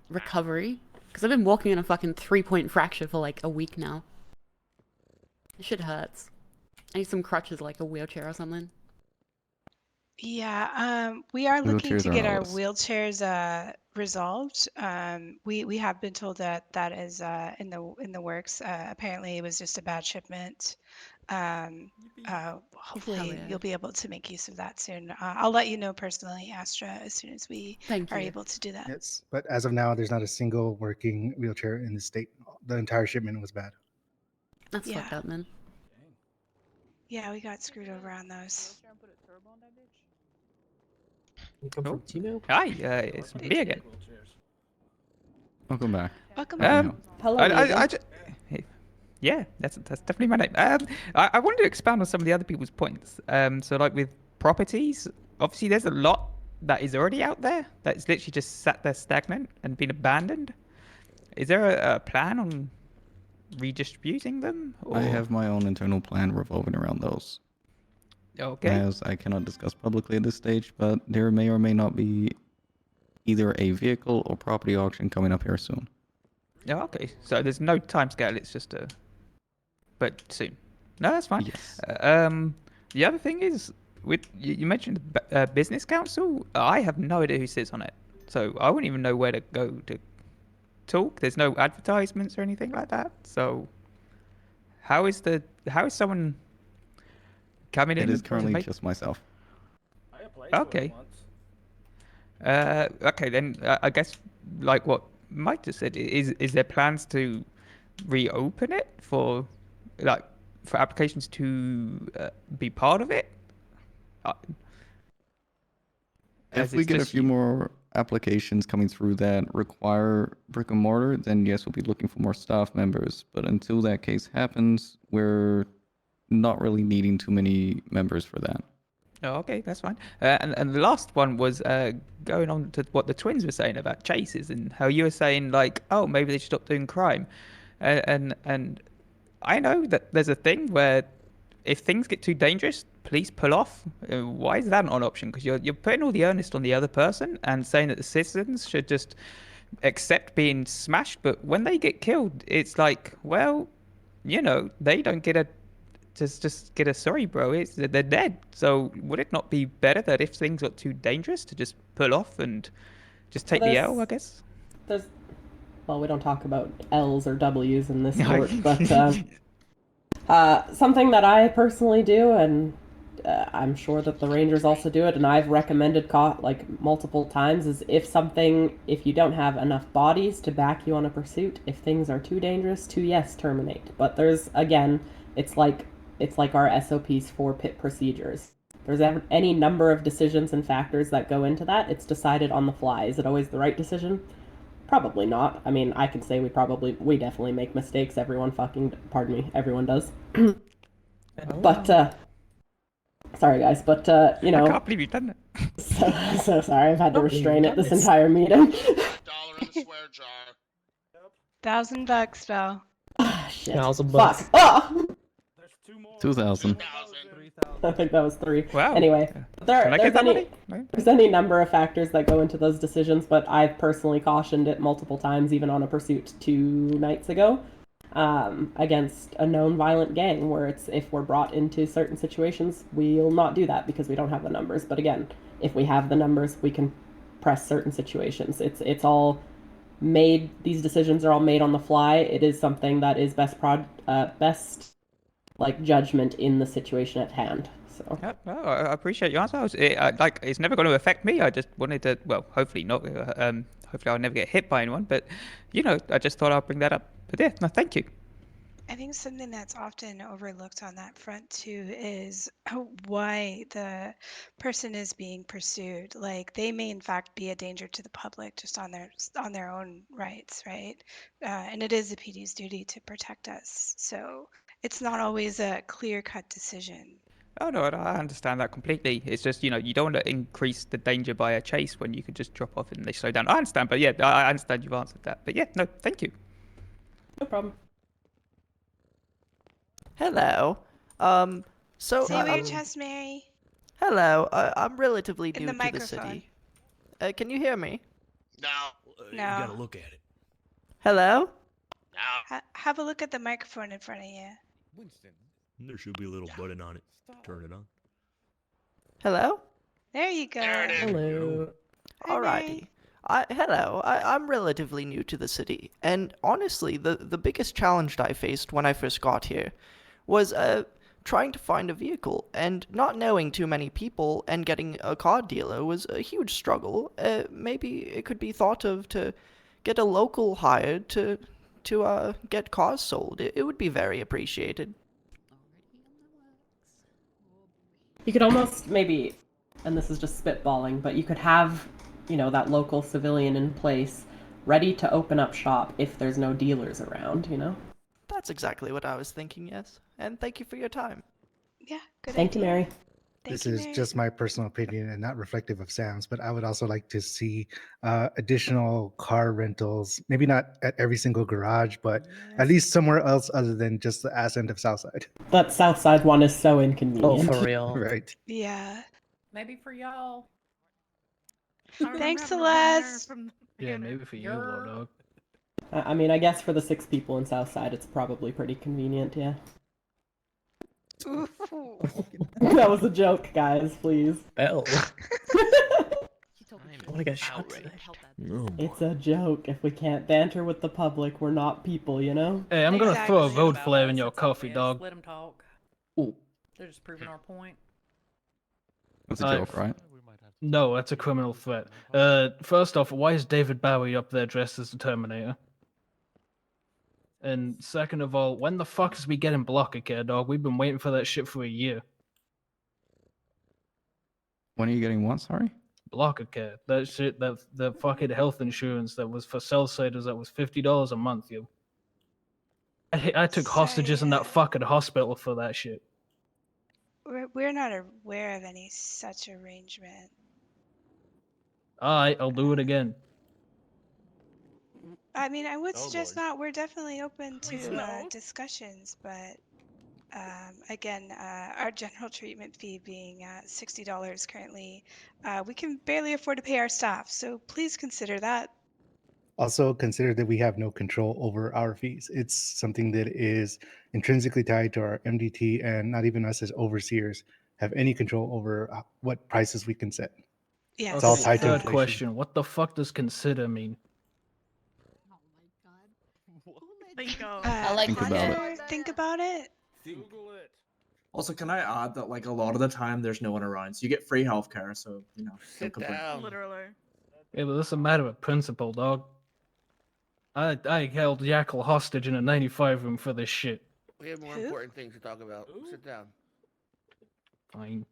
recovery. Because I've been walking on a fucking 3-point fracture for like a week now. This shit hurts. I need some crutches, like a wheelchair or something. Yeah, we are looking Wheelchairs to are get on our our list. wheelchairs resolved. We have been told that that is in the works. Apparently, it was just a bad shipment. Hopefully, yeah. you'll be able to make use of that soon. I'll let you know personally, Astra, as soon as we Thank are you. able to do that. Yes, but as of now, there's not a single working wheelchair in the state. The entire shipment was bad. That's Yeah. fucked up, man. Yeah, we got screwed over on those. You come from Timo? Hi, it's me again. Welcome back. Welcome How can I Um, help? Hello, I Logan. hey, yeah, that's definitely my name. I wanted to expand on some of the other people's points. So like with properties, obviously there's a lot that is already out there that is literally just sat there stagnant and been abandoned. Is there a plan on redistributing them? Or... I have my own internal plan revolving around those. Okay. As I cannot discuss publicly at this stage, but there may or may not be either a vehicle or property auction coming up here soon. Oh, okay. So there's no timescale. It's just a, but soon. No, that's fine. Yes. The other thing is, with you mentioned the business council. I have no idea who sits on it, so I wouldn't even know where to go to talk. There's no advertisements or anything like that. So how is someone coming in? It is to currently make... just myself. Okay. Okay, then I guess like what Mike just said, is there plans to reopen it for applications to be part of it? If we get a few more applications coming through that require brick and mortar, then yes, we'll be looking for more staff members. But until that case happens, we're not really needing too many members for that. Oh, okay, that's fine. And the last one was going on to what the twins were saying about chases and how you were saying like, oh, maybe they should stop doing crime, and I know that there's a thing where if things get too dangerous, police pull off. Why is that not an option? Because you're putting all the onus on the other person and saying that the citizens should just accept being smashed, but when they get killed, it's like, well, you know, they don't get a just get a sorry, bro. They're dead. So would it not be better that if things got too dangerous to just pull off and just take the L? I guess. Well, we don't talk about L's or W's in this sport, but something that I personally do, and I'm sure that the Rangers also do it, and I've recommended multiple times, is if you don't have enough bodies to back you on a pursuit, if things are too dangerous, yes, terminate. But there's, again, it's like our SOPs for pit procedures. There's any number of decisions and factors that go into that. It's decided on the fly. Is it always the right decision? Probably not. I mean, I can say we definitely make mistakes. Everyone does. But, sorry guys, but, you know. I can't believe you've done that. So sorry, I've had to restrain it this entire meeting. $1,000, Belle. Shit. $1,000 Fuck. Oh! 2,000. I think that was 3. Wow. Anyway, there's any number of factors that go into those decisions, but I've personally cautioned it multiple times, even on a pursuit 2 nights ago, against a known violent gang, where if we're brought into certain situations, we'll not do that because we don't have the numbers. But again, if we have the numbers, we can press certain situations. It's all made. These decisions are all made on the fly. It is something that is best like judgment in the situation at hand. So Yep, no, I appreciate your answer. Like, it's never going to affect me. I just wanted to, well, hopefully not. Hopefully I'll never get hit by anyone. But, you know, I just thought I'd bring that up. But yeah, no, thank you. I think something that's often overlooked on that front too is why the person is being pursued. Like they may in fact be a danger to the public just on their own rights, right? And it is the PD's duty to protect us. So it's not always a clear-cut decision. Oh, no, I understand that completely. It's just, you know, you don't want to increase the danger by a chase when you could just drop off and they slow down. I understand, but yeah, I understand you've answered that. But yeah, no, thank you. no problem. Hello. So Say with your I'm chest, Mary. hello. I'm relatively In new the to the microphone. city. Can you hear me? No. You No. gotta look at it. Hello. Have a look at the microphone in front of you. Winston. There should be a little button on it. Turn it on. Hello. There you go. Hello. Alrighty. Hello. I'm relatively new to the city, and honestly, the biggest challenge I faced when I first got here was trying to find a vehicle, and not knowing too many people and getting a car dealer was a huge struggle. Maybe it could be thought of to get a local hired to get cars sold. It would be very appreciated. You could almost maybe, and this is just spitballing, but you could have, you know, that local civilian in place ready to open up shop if there's no dealers around, you know? That's exactly what I was thinking, yes. And thank you for your time. Yeah, good Thank you, idea. Mary. This is just my personal opinion and not reflective of Sam's, but I would also like to see additional car rentals, maybe not at every single garage, but at least somewhere else other than just the ass end of Southside. That Southside one is so inconvenient. Oh, for real. Right. Yeah. Maybe for y'all. Thanks, having a run there Celeste. from Yeah, maybe for you, War Dog. I mean, I guess for the 6 people in Southside, it's probably pretty convenient, yeah. That was a joke, guys, please. Bell. I want to get shot today. It's a joke. If we can't banter with the public, we're not people, you know? Hey, I'm gonna throw a road flare in your coffee, dog. Let them talk. Ooh. They're just proving our point. That's a joke, right? No, that's a criminal threat. First off, why is David Bowie up there dressed as the Terminator? And second of all, when the fuck is we getting Blocker Care, dog? We've been waiting for that shit for a year. When are you getting what? Sorry. Blocker Care, that shit, that the fucking health insurance that was for cell-siders that was $50 a month, yo. I took hostages in that fucking hospital for that shit. We're not aware of any such arrangement. Alright, I'll do it again. I mean, I would suggest not. We're definitely open to discussions, but again, our general treatment fee being $60 currently, we can barely afford to pay our staff. So please consider that. Also, consider that we have no control over our fees. It's something that is intrinsically tied to our MDT, and not even us as overseers have any control over what prices we can set. Yeah, it's all tied to Third inflation. question: what the fuck does consider mean? I like Think about it. Think about it. Google it. Also, can I add that like a lot of the time there's no one around, so you get free healthcare. So you know, don't complain. Literally. Yeah, but that's a matter of principle, dog. I held Yackle hostage in a 95 room for this shit. We have more important things to talk about. Sit down. Fine.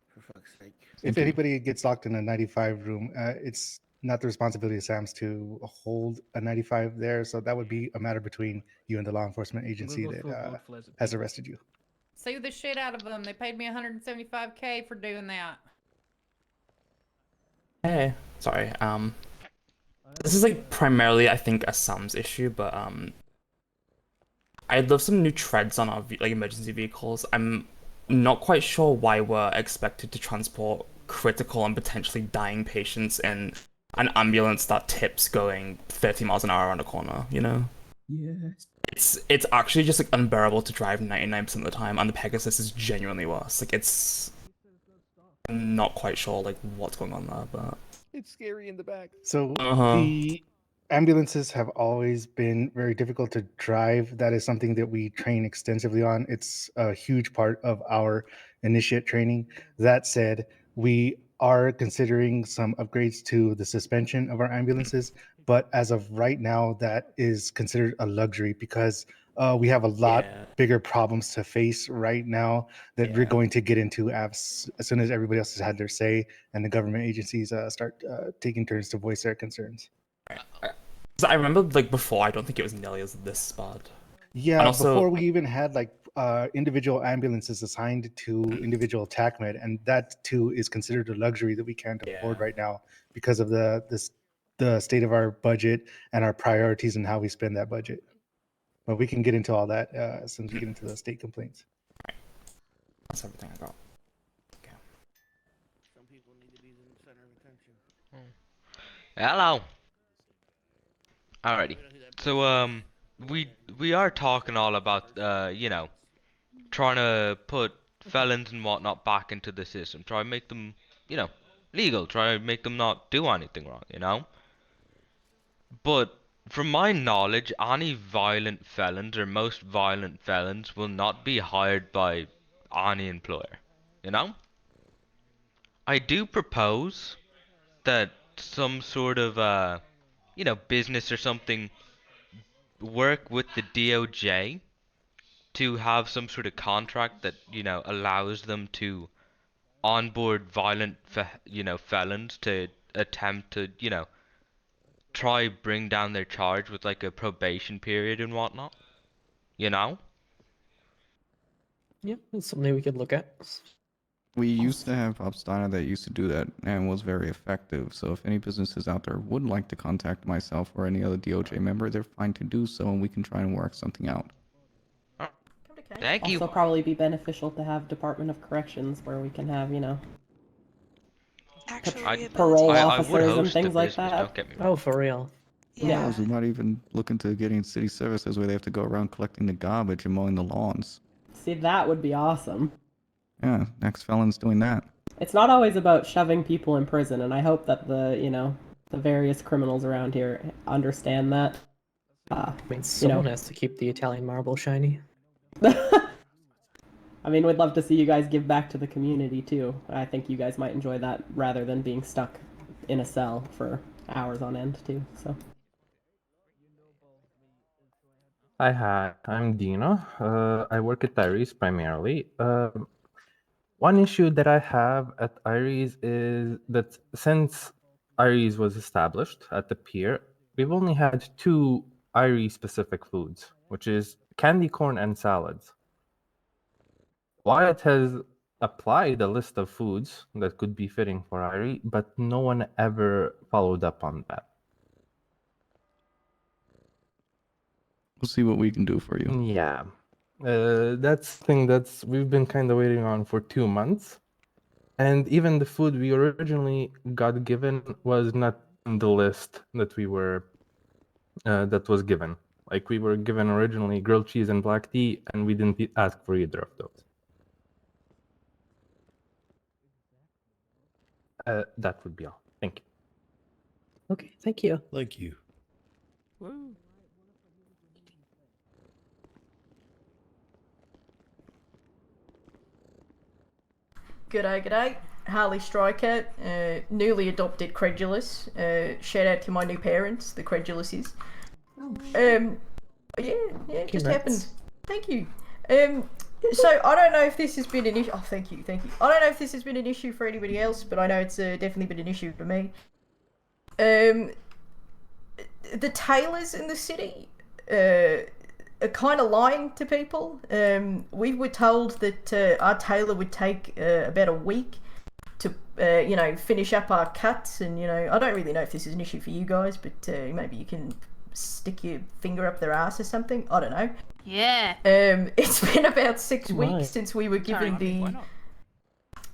For fuck's sake. If anybody gets locked in a 95 room, it's not the responsibility of SAMS to hold a 95 there. So that would be a matter between you and the law enforcement agency go that through both flares of has arrested you. Sue the shit out of them. They paid me $175K for doing that. Hey, sorry. This is like primarily, I think, a SAMS issue, but I'd love some new treads on our like emergency vehicles. I'm not quite sure why we're expected to transport critical and potentially dying patients in an ambulance that tips going 30 miles an hour around a corner, you know? Yes. It's actually just like unbearable to drive 99% of the time, and the Pegasus is genuinely worse. Like it's I'm not quite sure like what's going on there, but It's scary in the back. So Uh-huh. the ambulances have always been very difficult to drive. That is something that we train extensively on. It's a huge part of our initiate training. That said, we are considering some upgrades to the suspension of our ambulances, but as of right now, that is considered a luxury because we have a lot Yeah. bigger problems to face right now that we're going to get into as soon as everybody else has had their say and the government agencies start taking turns to voice their concerns. 'Cause I remember like before, I don't think it was nearly as this bad. Yeah, And also, before we even had like individual ambulances assigned to individual TACMED, and that too is considered a luxury that we can't afford right now because of the state of our budget and our priorities and how we spend that budget. But we can get into all that as soon as we get into the state complaints. that's everything I got. Some people need to be in the center of attention. Hello. Alrighty. So we are talking all about trying to put felons and whatnot back into the system. Try and make them, legal. Try and make them not do anything wrong. But from my knowledge, any violent felons or most violent felons will not be hired by any employer. I do propose that some sort of business or something work with the DOJ to have some sort of contract that allows them to onboard violent felons to attempt to try bring down their charge with like a probation period and whatnot. Yeah, that's something we could look at. We used to have Hopsteiner that used to do that and was very effective. So if any businesses out there would like to contact myself or any other DOJ member, they're fine to do so, and we can try and work something out. Thank you. Also, probably be beneficial to have Department of Corrections where we can have, parole officers and things like that. Oh, for real. Yeah. I was not even looking to getting city services where they have to go around collecting the garbage and mowing the lawns. See, that would be awesome. Yeah, next felon's doing that. It's not always about shoving people in prison, and I hope that the various criminals around here understand that. I mean, someone has to keep the Italian marble shiny. I mean, we'd love to see you guys give back to the community too. I think you guys might enjoy that rather than being stuck in a cell for hours on end too. So. Hi, I'm Dino. I work at Iris primarily. One issue that I have at Iris is that since Iris was established at the pier, we've only had 2 Iris specific foods, which is candy corn and salads. Wyatt has applied a list of foods that could be fitting for Iris, but no one ever followed up on that. We'll see what we can do for you. Yeah. That's the thing that's we've been kind of waiting on for 2 months. And even the food we originally got given was not on the list that we were that was given. Like we were given originally grilled cheese and black tea, and we didn't ask for either of those. That would be all. Thank you. Okay, thank you. Thank you. Woo. G'day, g'day. Harley Striker, newly adopted Credulous. Shout out to my new parents, the Creduluses. Yeah, it just happened. Thank you. So I don't know if this has been an issue. Oh, thank you. I don't know if this has been an issue for anybody else, but I know it's definitely been an issue for me. The tailors in the city are kind of lying to people. We were told that our tailor would take about a week to, finish up our cuts, and I don't really know if this is an issue for you guys, but maybe you can stick your finger up their ass or something. I don't know. Yeah. It's been about 6 weeks since we were given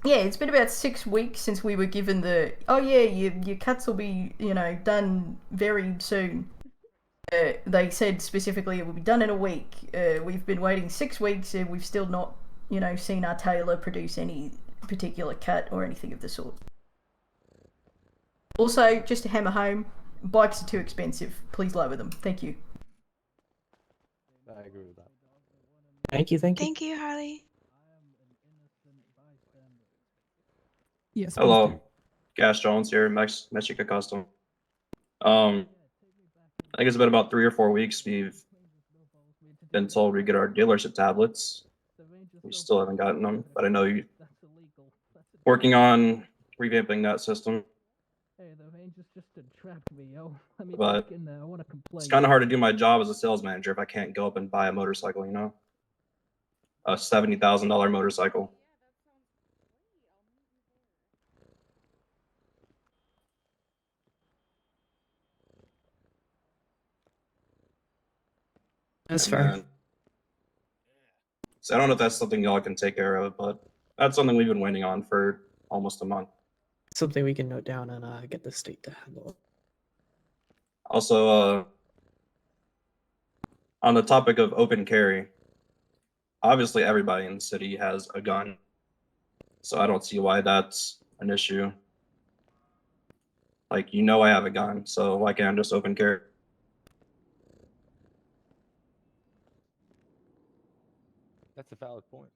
Yeah, it's been about 6 weeks since we were given the. Oh yeah, your cuts will be done very soon. They said specifically it will be done in a week. We've been waiting 6 weeks and we've still not seen our tailor produce any particular cat or anything of the sort. Also, just to hammer home, bikes are too expensive. Please lower them. Thank you. I agree with that. Thank you, thank you. Thank you, Harley. Yes. Hello, Gas Jones here, Mexica Custom. I think it's been about 3 or 4 weeks we've been told we get our dealership tablets. We still haven't gotten them, but I know you're working on revamping that system. Hey, the Rangers just trapped me, yo. Let me But back in there. I want to complain. it's kind of hard to do my job as a sales manager if I can't go up and buy a motorcycle, you know? A $70,000 motorcycle. That's And fair. then- so I don't know if that's something y'all can take care of, but that's something we've been waiting on for almost a month. Something we can note down and get the state to handle. Also, on the topic of open carry, obviously everybody in the city has a gun, so I don't see why that's an issue. Like, you know I have a gun, so why can't I just open carry? That's a valid point.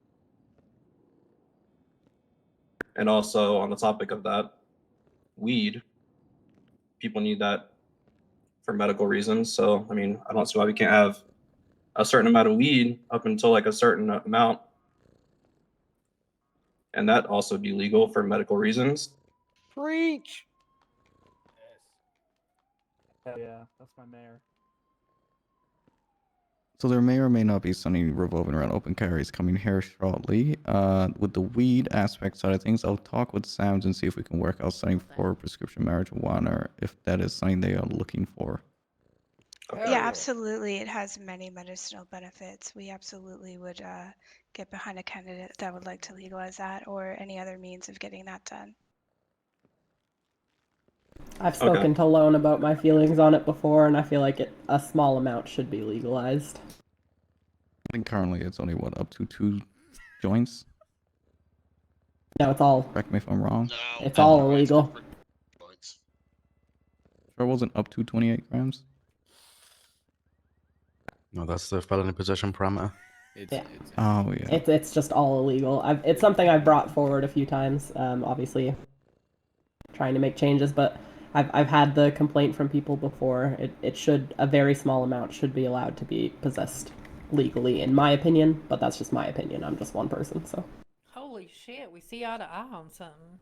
And also, on the topic of that, weed, people need that for medical reasons. So, I mean, I don't see why we can't have a certain amount of weed up until like a certain amount. And that also be legal for medical reasons. Preach. Hell yeah, that's my mayor. So there may or may not be something revolving around open carries coming here shortly. With the weed aspect side of things, I'll talk with Sam's and see if we can work out something for prescription marijuana, if that is something they are looking for. Yeah, absolutely. It has many medicinal benefits. We absolutely would get behind a candidate that would like to legalize that or any other means of getting that done. I've spoken to Lone about my feelings on it before, and I feel like a small amount should be legalized. I think currently it's only, what, up to 2 joints? No, it's all. Correct me if I'm wrong. It's all illegal. Sure wasn't up to 28 grams? No, that's the felony possession parameter. Yeah. Oh, yeah. It's just all illegal. It's something I've brought forward a few times. Obviously, trying to make changes, but I've had the complaint from people before. It should, a very small amount should be allowed to be possessed legally, in my opinion. But that's just my opinion. I'm just one person, so. Holy shit, we see eye to eye on something.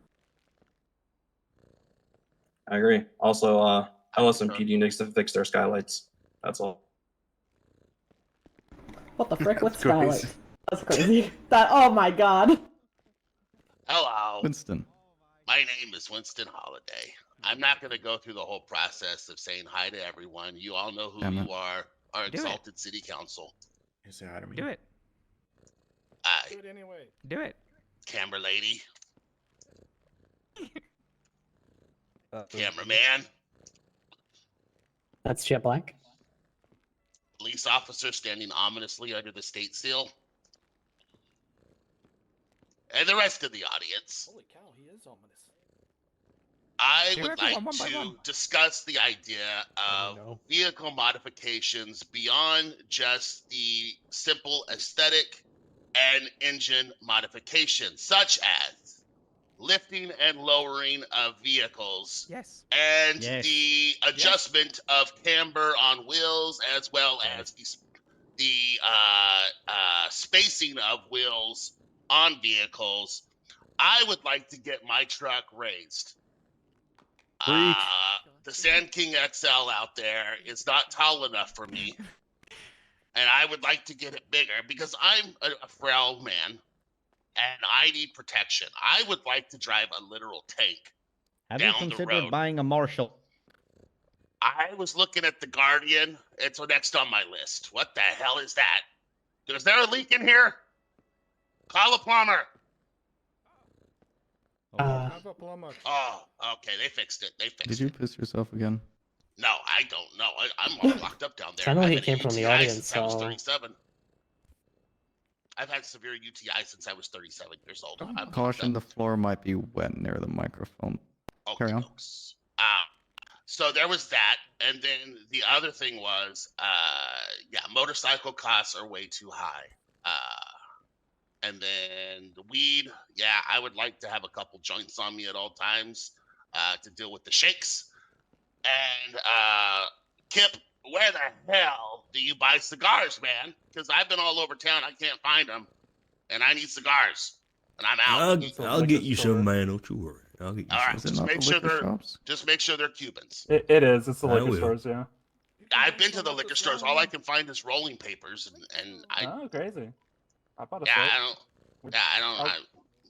I agree. Also, LSMPD needs to fix their skylights. That's all. What the frick with That's crazy. skylights? That's crazy. Oh my god. Hello. Winston. My name is Winston Holiday. I'm not going to go through the whole process of saying hi to everyone. You all know who Damn it. you are. Our Do it. exalted city council. You say hi to me. Do it. I, Do it anyway. Do it. camera lady. Cameraman. That's Jet Black. Police officer standing ominously under the state seal. And the rest of the audience. Holy cow, he is ominous. I Do would everyone like one by to one. discuss the idea of vehicle modifications beyond just the simple aesthetic and engine modifications, such as lifting and lowering of vehicles. Yes. And Yes. the adjustment of camber on wheels, as well as the spacing of wheels on vehicles. I would like to get my truck raised. The Sand King XL out there is not tall enough for me. And I would like to get it bigger because I'm a frail man and I need protection. I would like to drive a literal tank Have down you the considered road. buying a Marshall? I was looking at the Guardian. It's next on my list. What the hell is that? Is there a leak in here? Call a plumber. Have a plumber. Oh, okay. They fixed it. They fixed Did you piss yourself again? No, I don't know. I'm all locked up down there. Sounded like I've it came been from the ATI audience, since I was so- 37. I've had severe UTI since I was 37 years old. I'm Caution, the floor might be wet near the microphone. Carry on. So there was that, and then the other thing was, yeah, motorcycle costs are way too high. And then the weed, yeah, I would like to have a couple joints on me at all times to deal with the shakes. And Kip, where the hell do you buy cigars, man? Because I've been all over town, I can't find them, and I need cigars, and I'm out. I'll get you some, man. Don't you worry. I'll get you All some. right, just make sure they're Cubans. It is. It's the I liquor will. stores, yeah. I've been to the liquor stores. All I can find is rolling papers, and I. Oh, crazy. I bought a Yeah, slip. I don't. Yeah, I don't.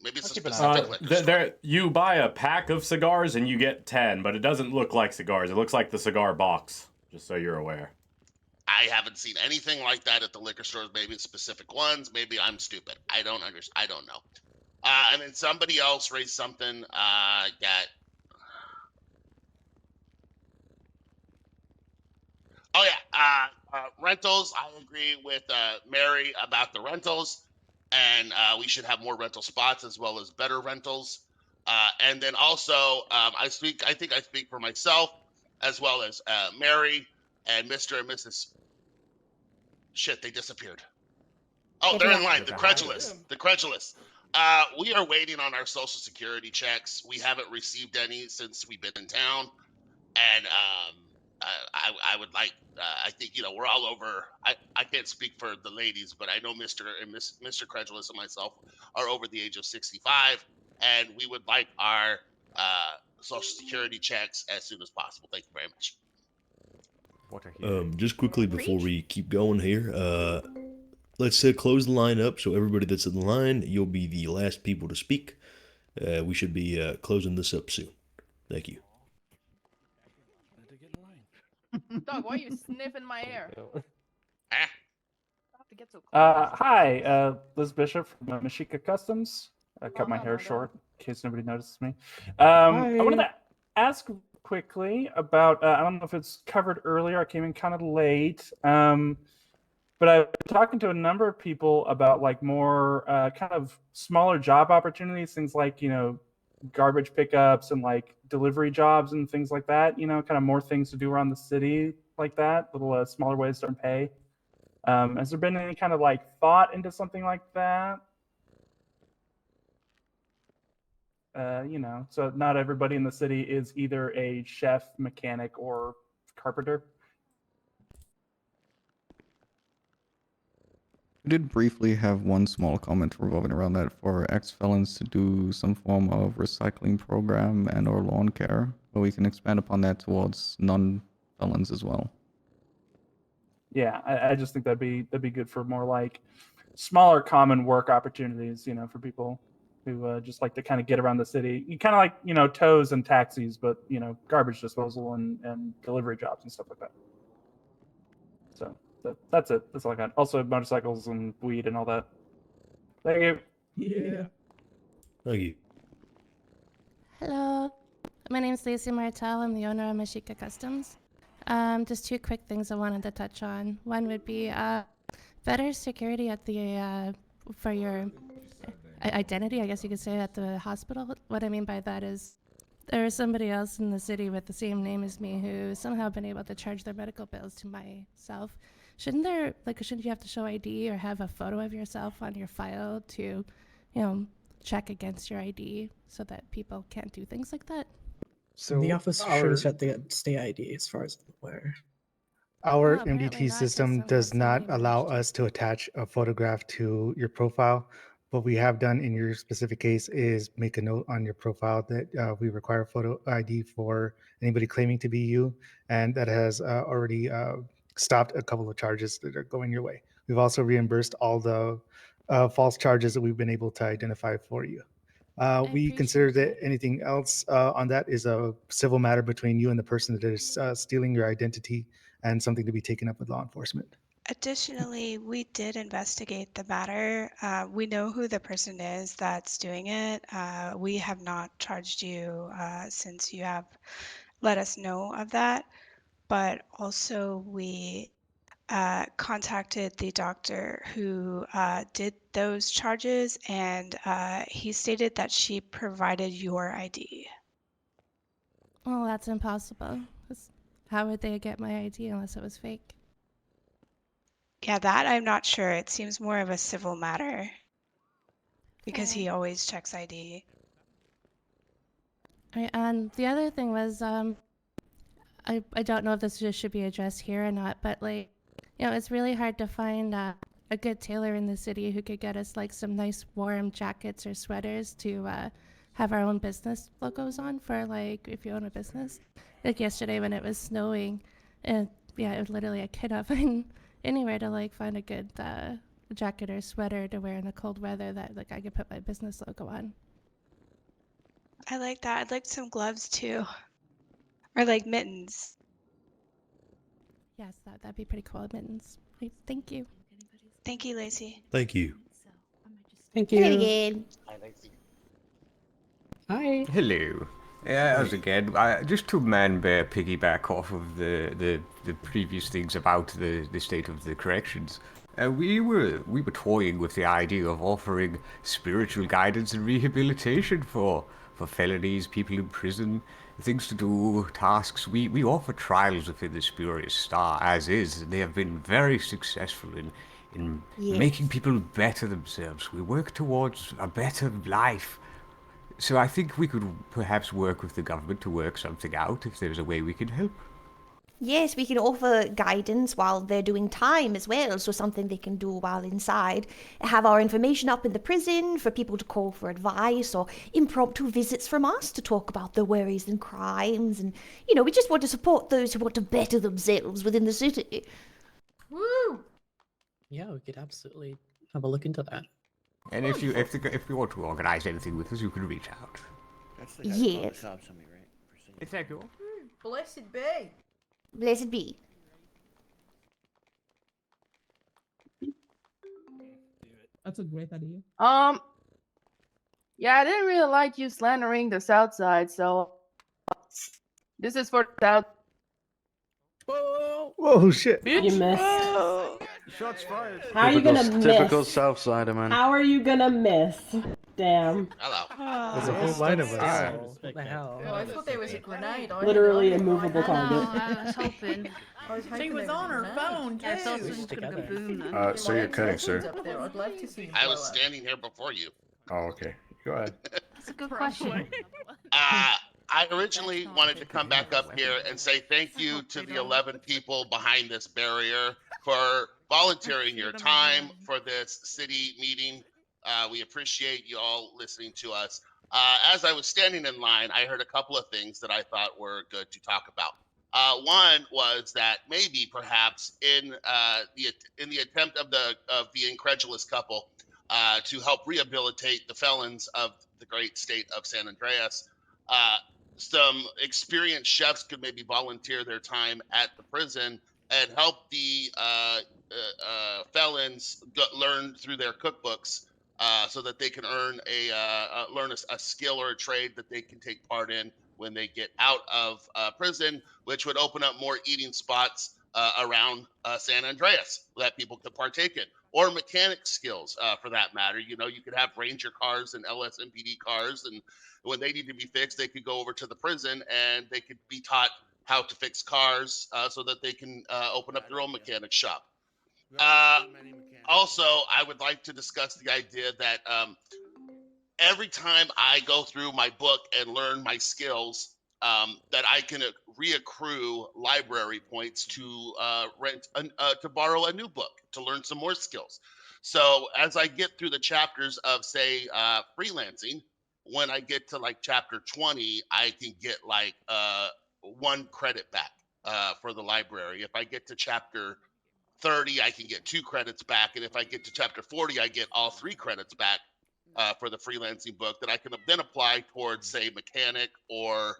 Maybe it's a keep an eye specific liquor store. There, you buy a pack of cigars and you get 10, but it doesn't look like cigars. It looks like the cigar box, just so you're aware. I haven't seen anything like that at the liquor stores. Maybe it's specific ones. Maybe I'm stupid. I don't understand. I don't know. And then somebody else raised something. Oh yeah, rentals. I agree with Mary about the rentals, and we should have more rental spots as well as better rentals. And then also, I think I speak for myself as well as Mary and Mr. and Mrs. Shit, they disappeared. Oh, they're in line. The credulous. The credulous. We are waiting on our social security checks. We haven't received any since we've been in town, and I would like. I think we're all over. I can't speak for the ladies, but I know Mr. and Mr. Credulous and myself are over the age of 65, and we would like our social security checks as soon as possible. Thank you very much. Just quickly before we keep going here, let's close the line up. So everybody that's in the line, you'll be the last people to speak. We should be closing this up soon. Thank you. Dog, why are you sniffing my air? Hi, Liz Bishop from Mashika Customs. I cut my hair short in case nobody notices me. I wanted to ask quickly about, I don't know if it's covered earlier, I came in kind of late, but I've been talking to a number of people about like more kind of smaller job opportunities, things like, garbage pickups and like delivery jobs and things like that, kind of more things to do around the city like that, little smaller ways to earn pay. Has there been any kind of like thought into something like that? So not everybody in the city is either a chef, mechanic, or carpenter. We did briefly have one small comment revolving around that for ex-felons to do some form of recycling program and or lawn care, but we can expand upon that towards non-felons as well. Yeah, I just think that'd be good for more like smaller common work opportunities, for people who just like to kind of get around the city. You kind of like, tows and taxis, but, garbage disposal and delivery jobs and stuff like that. So that's it. That's all I got. Also motorcycles and weed and all that. Thank you. Yeah. Thank you. Hello, my name is Lacey Martel. I'm the owner of Mashika Customs. Just two quick things I wanted to touch on. One would be better security at the for your identity, I guess you could say, at the hospital. What I mean by that is there is somebody else in the city with the same name as me who somehow been able to charge their medical bills to myself. Shouldn't you have to show ID or have a photo of yourself on your file to, check against your ID so that people can't do things like that? So the office shows that they get state ID, as far as I'm aware. Our Well, apparently MDT not, 'cause system someone does with the not name allow us to attach a photograph to your profile. What we have done in your specific case is make a note on your profile that we require photo ID for anybody claiming to be you, and that has already stopped a couple of charges that are going your way. We've also reimbursed all the false charges that we've been able to identify for you. We consider that anything else on that is a civil matter between you and the person that is stealing your identity and something to be taken up with law enforcement. Additionally, we did investigate the matter. We know who the person is that's doing it. We have not charged you since you have let us know of that. But also we contacted the doctor who did those charges, and he stated that she provided your ID. Well, that's impossible. 'Cause how would they get my ID unless it was fake? Yeah, that I'm not sure. It seems more of a civil matter because Fair. he always checks ID. Right, and the other thing was, I don't know if this just should be addressed here or not, but like, it's really hard to find a good tailor in the city who could get us like some nice warm jackets or sweaters to have our own business logos on for like if you own a business. Like yesterday when it was snowing, and yeah, it was literally I could not find anywhere to like find a good jacket or sweater to wear in the cold weather that like I could put my business logo on. I like that. I'd like some gloves too, or like mittens. Yes, that'd be pretty cool. Mittens. Great, thank you. Thank you, Lacey. Thank you. Thank Hello you. again. Hi. Hello. As again, just to man-bear piggyback off of the previous things about the state of the corrections, we were toying with the idea of offering spiritual guidance and rehabilitation for felonies, people in prison, things to do, tasks. We offer trials within the Spurious Star as is, and they have been very successful in Yes. making people better themselves. We work towards a better life. So I think we could perhaps work with the government to work something out if there's a way we can help. Yes, we can offer guidance while they're doing time as well, so something they can do while inside. Have our information up in the prison for people to call for advice or impromptu visits from us to talk about their worries and crimes. And, we just want to support those who want to better themselves within the city. Woo! Yeah, we could absolutely have a look into that. And if you want to organize anything with us, you can reach out. That's the guy that called Yes. the cops on me, right? Thank you. Blessed be. Blessed be. That's a great idea. Yeah, I didn't really like you slandering the South Side, so this is for the South. Whoa, shit. You missed. Shots fired. How are you gonna Typical miss? Southsider, man. How are you gonna miss? Damn. Hello. There's a whole line of us. What the hell? Oh, I thought there was a grenade. I Literally had it immovable in my hand. target. I was hoping. I was hoping She was there on a her grenade. phone, I thought too. it was gonna go boom then. So you're cutting, sir. Up there. I'd love to see him I blow was up. standing here before you. Oh, okay. Go ahead. That's a good question. I originally wanted to come back up here and say thank you to the 11 people behind this barrier for volunteering your time for this city meeting. We appreciate you all listening to us. As I was standing in line, I heard a couple of things that I thought were good to talk about. One was that maybe perhaps in the attempt of the incredulous couple to help rehabilitate the felons of the great state of San Andreas, some experienced chefs could maybe volunteer their time at the prison and help the felons learn through their cookbooks so that they can learn a skill or a trade that they can take part in when they get out of prison, which would open up more eating spots around San Andreas that people could partake in, or mechanic skills for that matter. You could have Ranger cars and LSMPD cars, and when they need to be fixed, they could go over to the prison and they could be taught how to fix cars so that they can open up their own mechanic shop. Also, I would like to discuss the idea that every time I go through my book and learn my skills, that I can reaccrue library points to to borrow a new book to learn some more skills. So as I get through the chapters of, say, freelancing, when I get to like chapter 20, I can get like 1 credit back for the library. If I get to chapter 30, I can get 2 credits back, and if I get to chapter 40, I get all 3 credits back for the freelancing book that I can then apply towards, say, mechanic or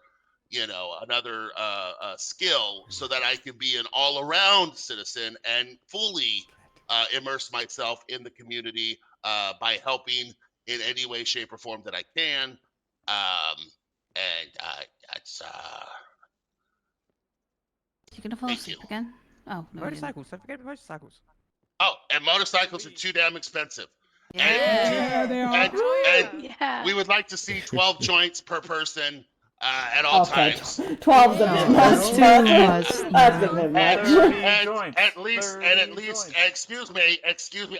another skill, so that I can be an all-around citizen and fully immerse myself in the community by helping in any way, shape, or form that I can. And that's You're gonna fall thank asleep you. again? Oh, no. Motorcycles. Don't forget motorcycles. Oh, and motorcycles are too damn expensive. Yeah, they are. And we would like to see 12 joints per person at all Okay, times. 12's a bit much. That's a bit much. At least, excuse me,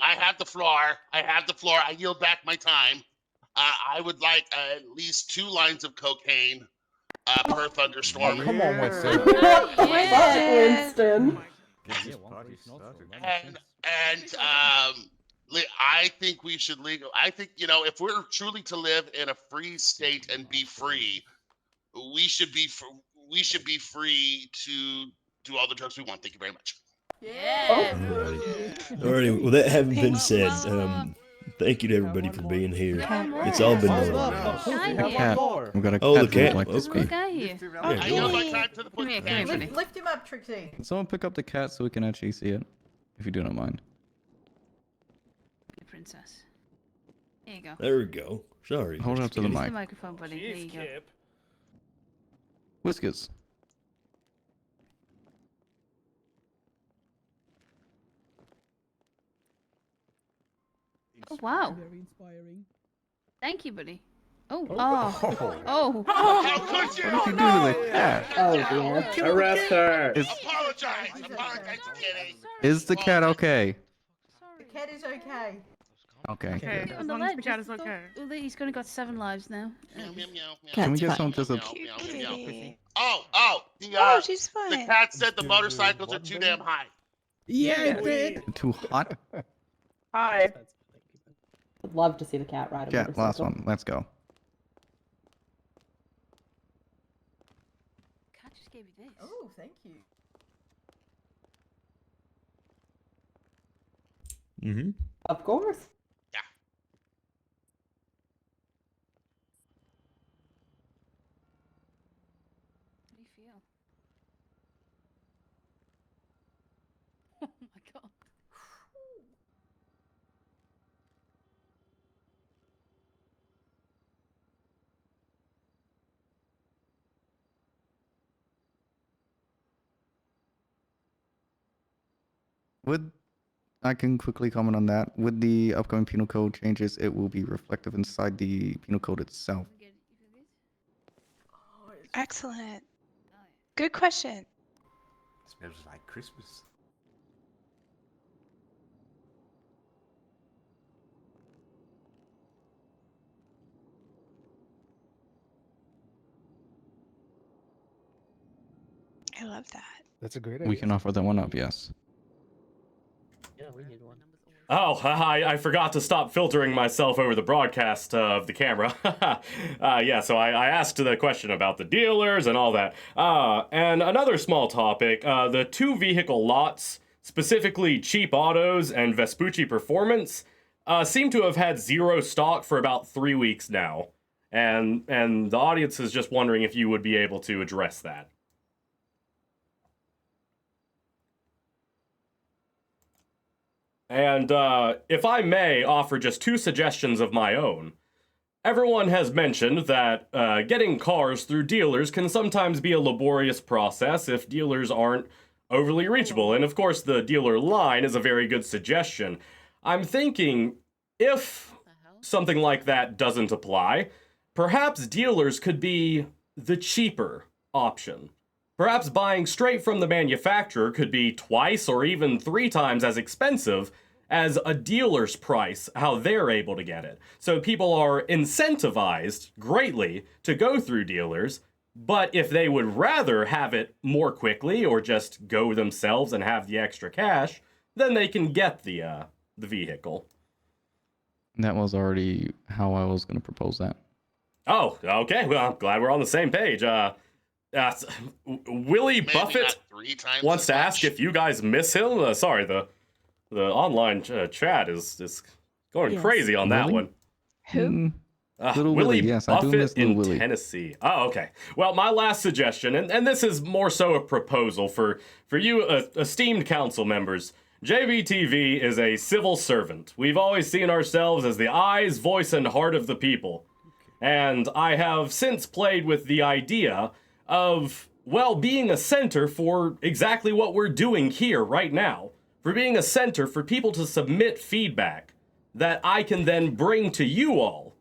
I have the floor. I yield back my time. I would like at least 2 lines of cocaine per thunderstorm. Oh, come on, Winston. What the fuck, Winston? I think we should legal. I think, if we're truly to live in a free state and be free, we should be free to do all the drugs we want. Thank you very much. Yeah. Alrighty, well, that having been said, thank you to everybody for being here. It's all been known. The cat. We've got a Oh, the cat who would cat. like to speak. I yield my time to the pussy. Lift him up, Trixie. Can someone pick up the cat so we can actually see it? If you do not mind. Princess. There you go. There we go. Sorry. Hold it up to the Use the mic. microphone, buddy. There you go. Whiskers. Oh, wow. Very inspiring. Thank you, buddy. Oh. How could you? What did you do to the cat? Oh, dear. Arrest her. Apologize, kidding. Is the cat okay? The cat is okay. Okay. good. On the ledge. Oh, he's only got 7 lives now. Can we get someone to Oh, she's fine. The cat said the motorcycles are too damn high. Yeah, it did. Too hot? Hi. Would love to see the cat ride a Cat, motorcycle. last one. Let's go. Cat just gave you this. Oh, thank you. Mm-hmm. Of course. How do you feel? Oh my god. I can quickly comment on that. With the upcoming penal code changes, it will be reflective inside the penal code itself. Excellent. Good question. Smells like Christmas. I love that. That's a great We can offer that one up, yes. Yeah, we need one. Oh, I forgot to stop filtering myself over the broadcast of the camera. Yeah, so I asked the question about the dealers and all that. And another small topic, the 2 vehicle lots, specifically Cheap Autos and Vespucci Performance, seem to have had 0 stock for about 3 weeks now. And the audience is just wondering if you would be able to address that. And if I may offer just 2 suggestions of my own. Everyone has mentioned that getting cars through dealers can sometimes be a laborious process if dealers aren't overly reachable. And of course, the dealer line is a very good suggestion. I'm thinking if something like that doesn't apply, perhaps dealers could be the cheaper option. Perhaps buying straight from the manufacturer could be twice or even 3 times as expensive as a dealer's price, how they're able to get it. So people are incentivized greatly to go through dealers, but if they would rather have it more quickly or just go themselves and have the extra cash, then they can get the vehicle. That was already how I was going to propose that. Oh, okay. Well, I'm glad we're on the same page. Willie Maybe Buffett not 3 times wants as to much. ask if you guys miss him. Sorry, the online chat is going Yes. crazy on that Willie? one. Who? Little Willie Willie, yes, I do Buffett miss Little in Willie. Tennessee. Oh, okay. Well, my last suggestion, and this is more so a proposal for you esteemed council members. JVTV is a civil servant. We've always seen ourselves as the eyes, voice, and heart of the people. And I have since played with the idea of well, being a center for exactly what we're doing here right now. For being a center for people to submit feedback that I can then bring to you all.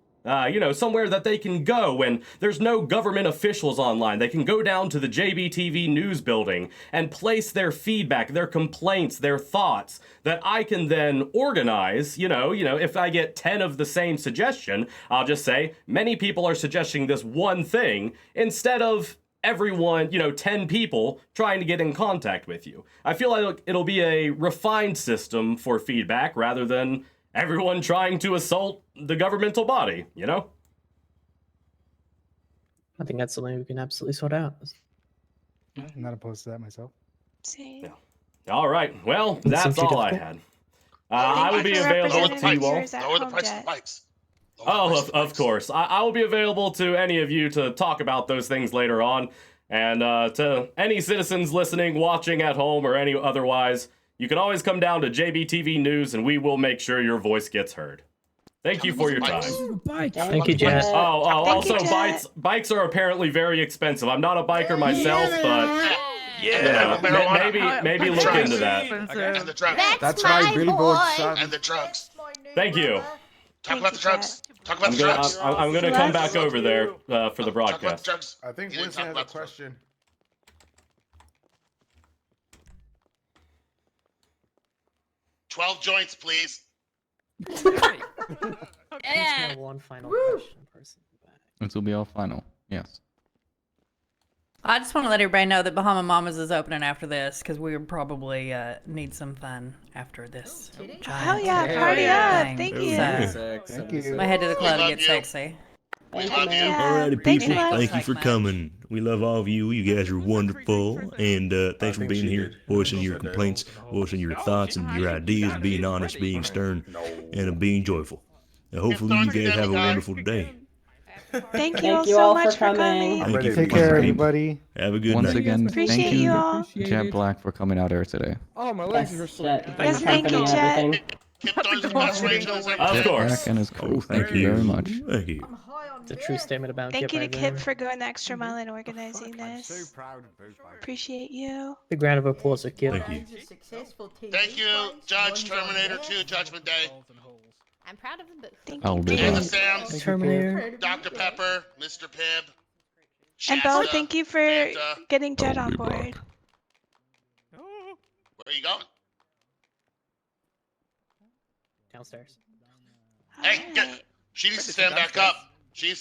Somewhere that they can go when there's no government officials online. They can go down to the JBTV news building and place their feedback, their complaints, their thoughts that I can then organize. If I get 10 of the same suggestion, I'll just say, many people are suggesting this one thing instead of everyone, 10 people trying to get in contact with you. I feel like it'll be a refined system for feedback rather than everyone trying to assault the governmental body, I think that's something we can absolutely sort out. I'm not opposed to that myself. Same. All right, well, Doesn't seem that's too all I difficult. had. I will be available to you all. Lower the price of the bikes. Oh, of course. I will be available to any of you to talk about those things later on. And to any citizens listening, watching at home, or any otherwise, you can always come down to JBTV News and we will make sure your voice gets heard. Thank you for your time. Thank you, Jet. Also, bikes are apparently very expensive. I'm not a biker myself, but maybe look into that. And the drugs. That's my billboard, son. And the drugs. Thank you. Talk about the drugs. Talk about the drugs. I'm going to come back over there for the broadcast. I think Winston has a question. $12 joints, please. Yeah. One final question, person. This will be all final. Yes. I just want to let everybody know that Bahama Mamas is opening after this because we would probably need some fun after this. Hell yeah, party up. Thank you. Thank you. I head to the club to love get you. sexy. We love you. Alrighty, Thanks, people. love. Thank you for coming. We love all of you. You guys are wonderful. And thanks for being here, voicing your complaints, voicing your thoughts and your ideas, being honest, being stern, and being joyful. And hopefully you guys have a wonderful day. Thank you all so much for coming. Thank you for Take care, coming. everybody. Have a good Once night. again, Appreciate thank you you, all. Jet Black, for coming out here today. Oh, my legs are so. Yes, thank you, Jet. Kip Thorne's the best ranger that's ever Of been. Jet course. Black and his crew. Thank Thank you very much. Thank you. It's a true statement about Thank you to right Kip there. for going the extra mile and organizing I'm so this. proud of those bikes. Appreciate you. Big round of applause for Kip. Thank you. Thank you, Judge Terminator 2 Judgment Day. I'm proud of them both. Thank I'll you. be Panda back. Sam's, Terminator. Dr. Pepper, Mr. Pibb, And Shasta, Bo, thank you for Fanta. getting Jet I'll on be board. back. Where are you going? Downstairs. Hey, Alright. she needs to stand back up. She's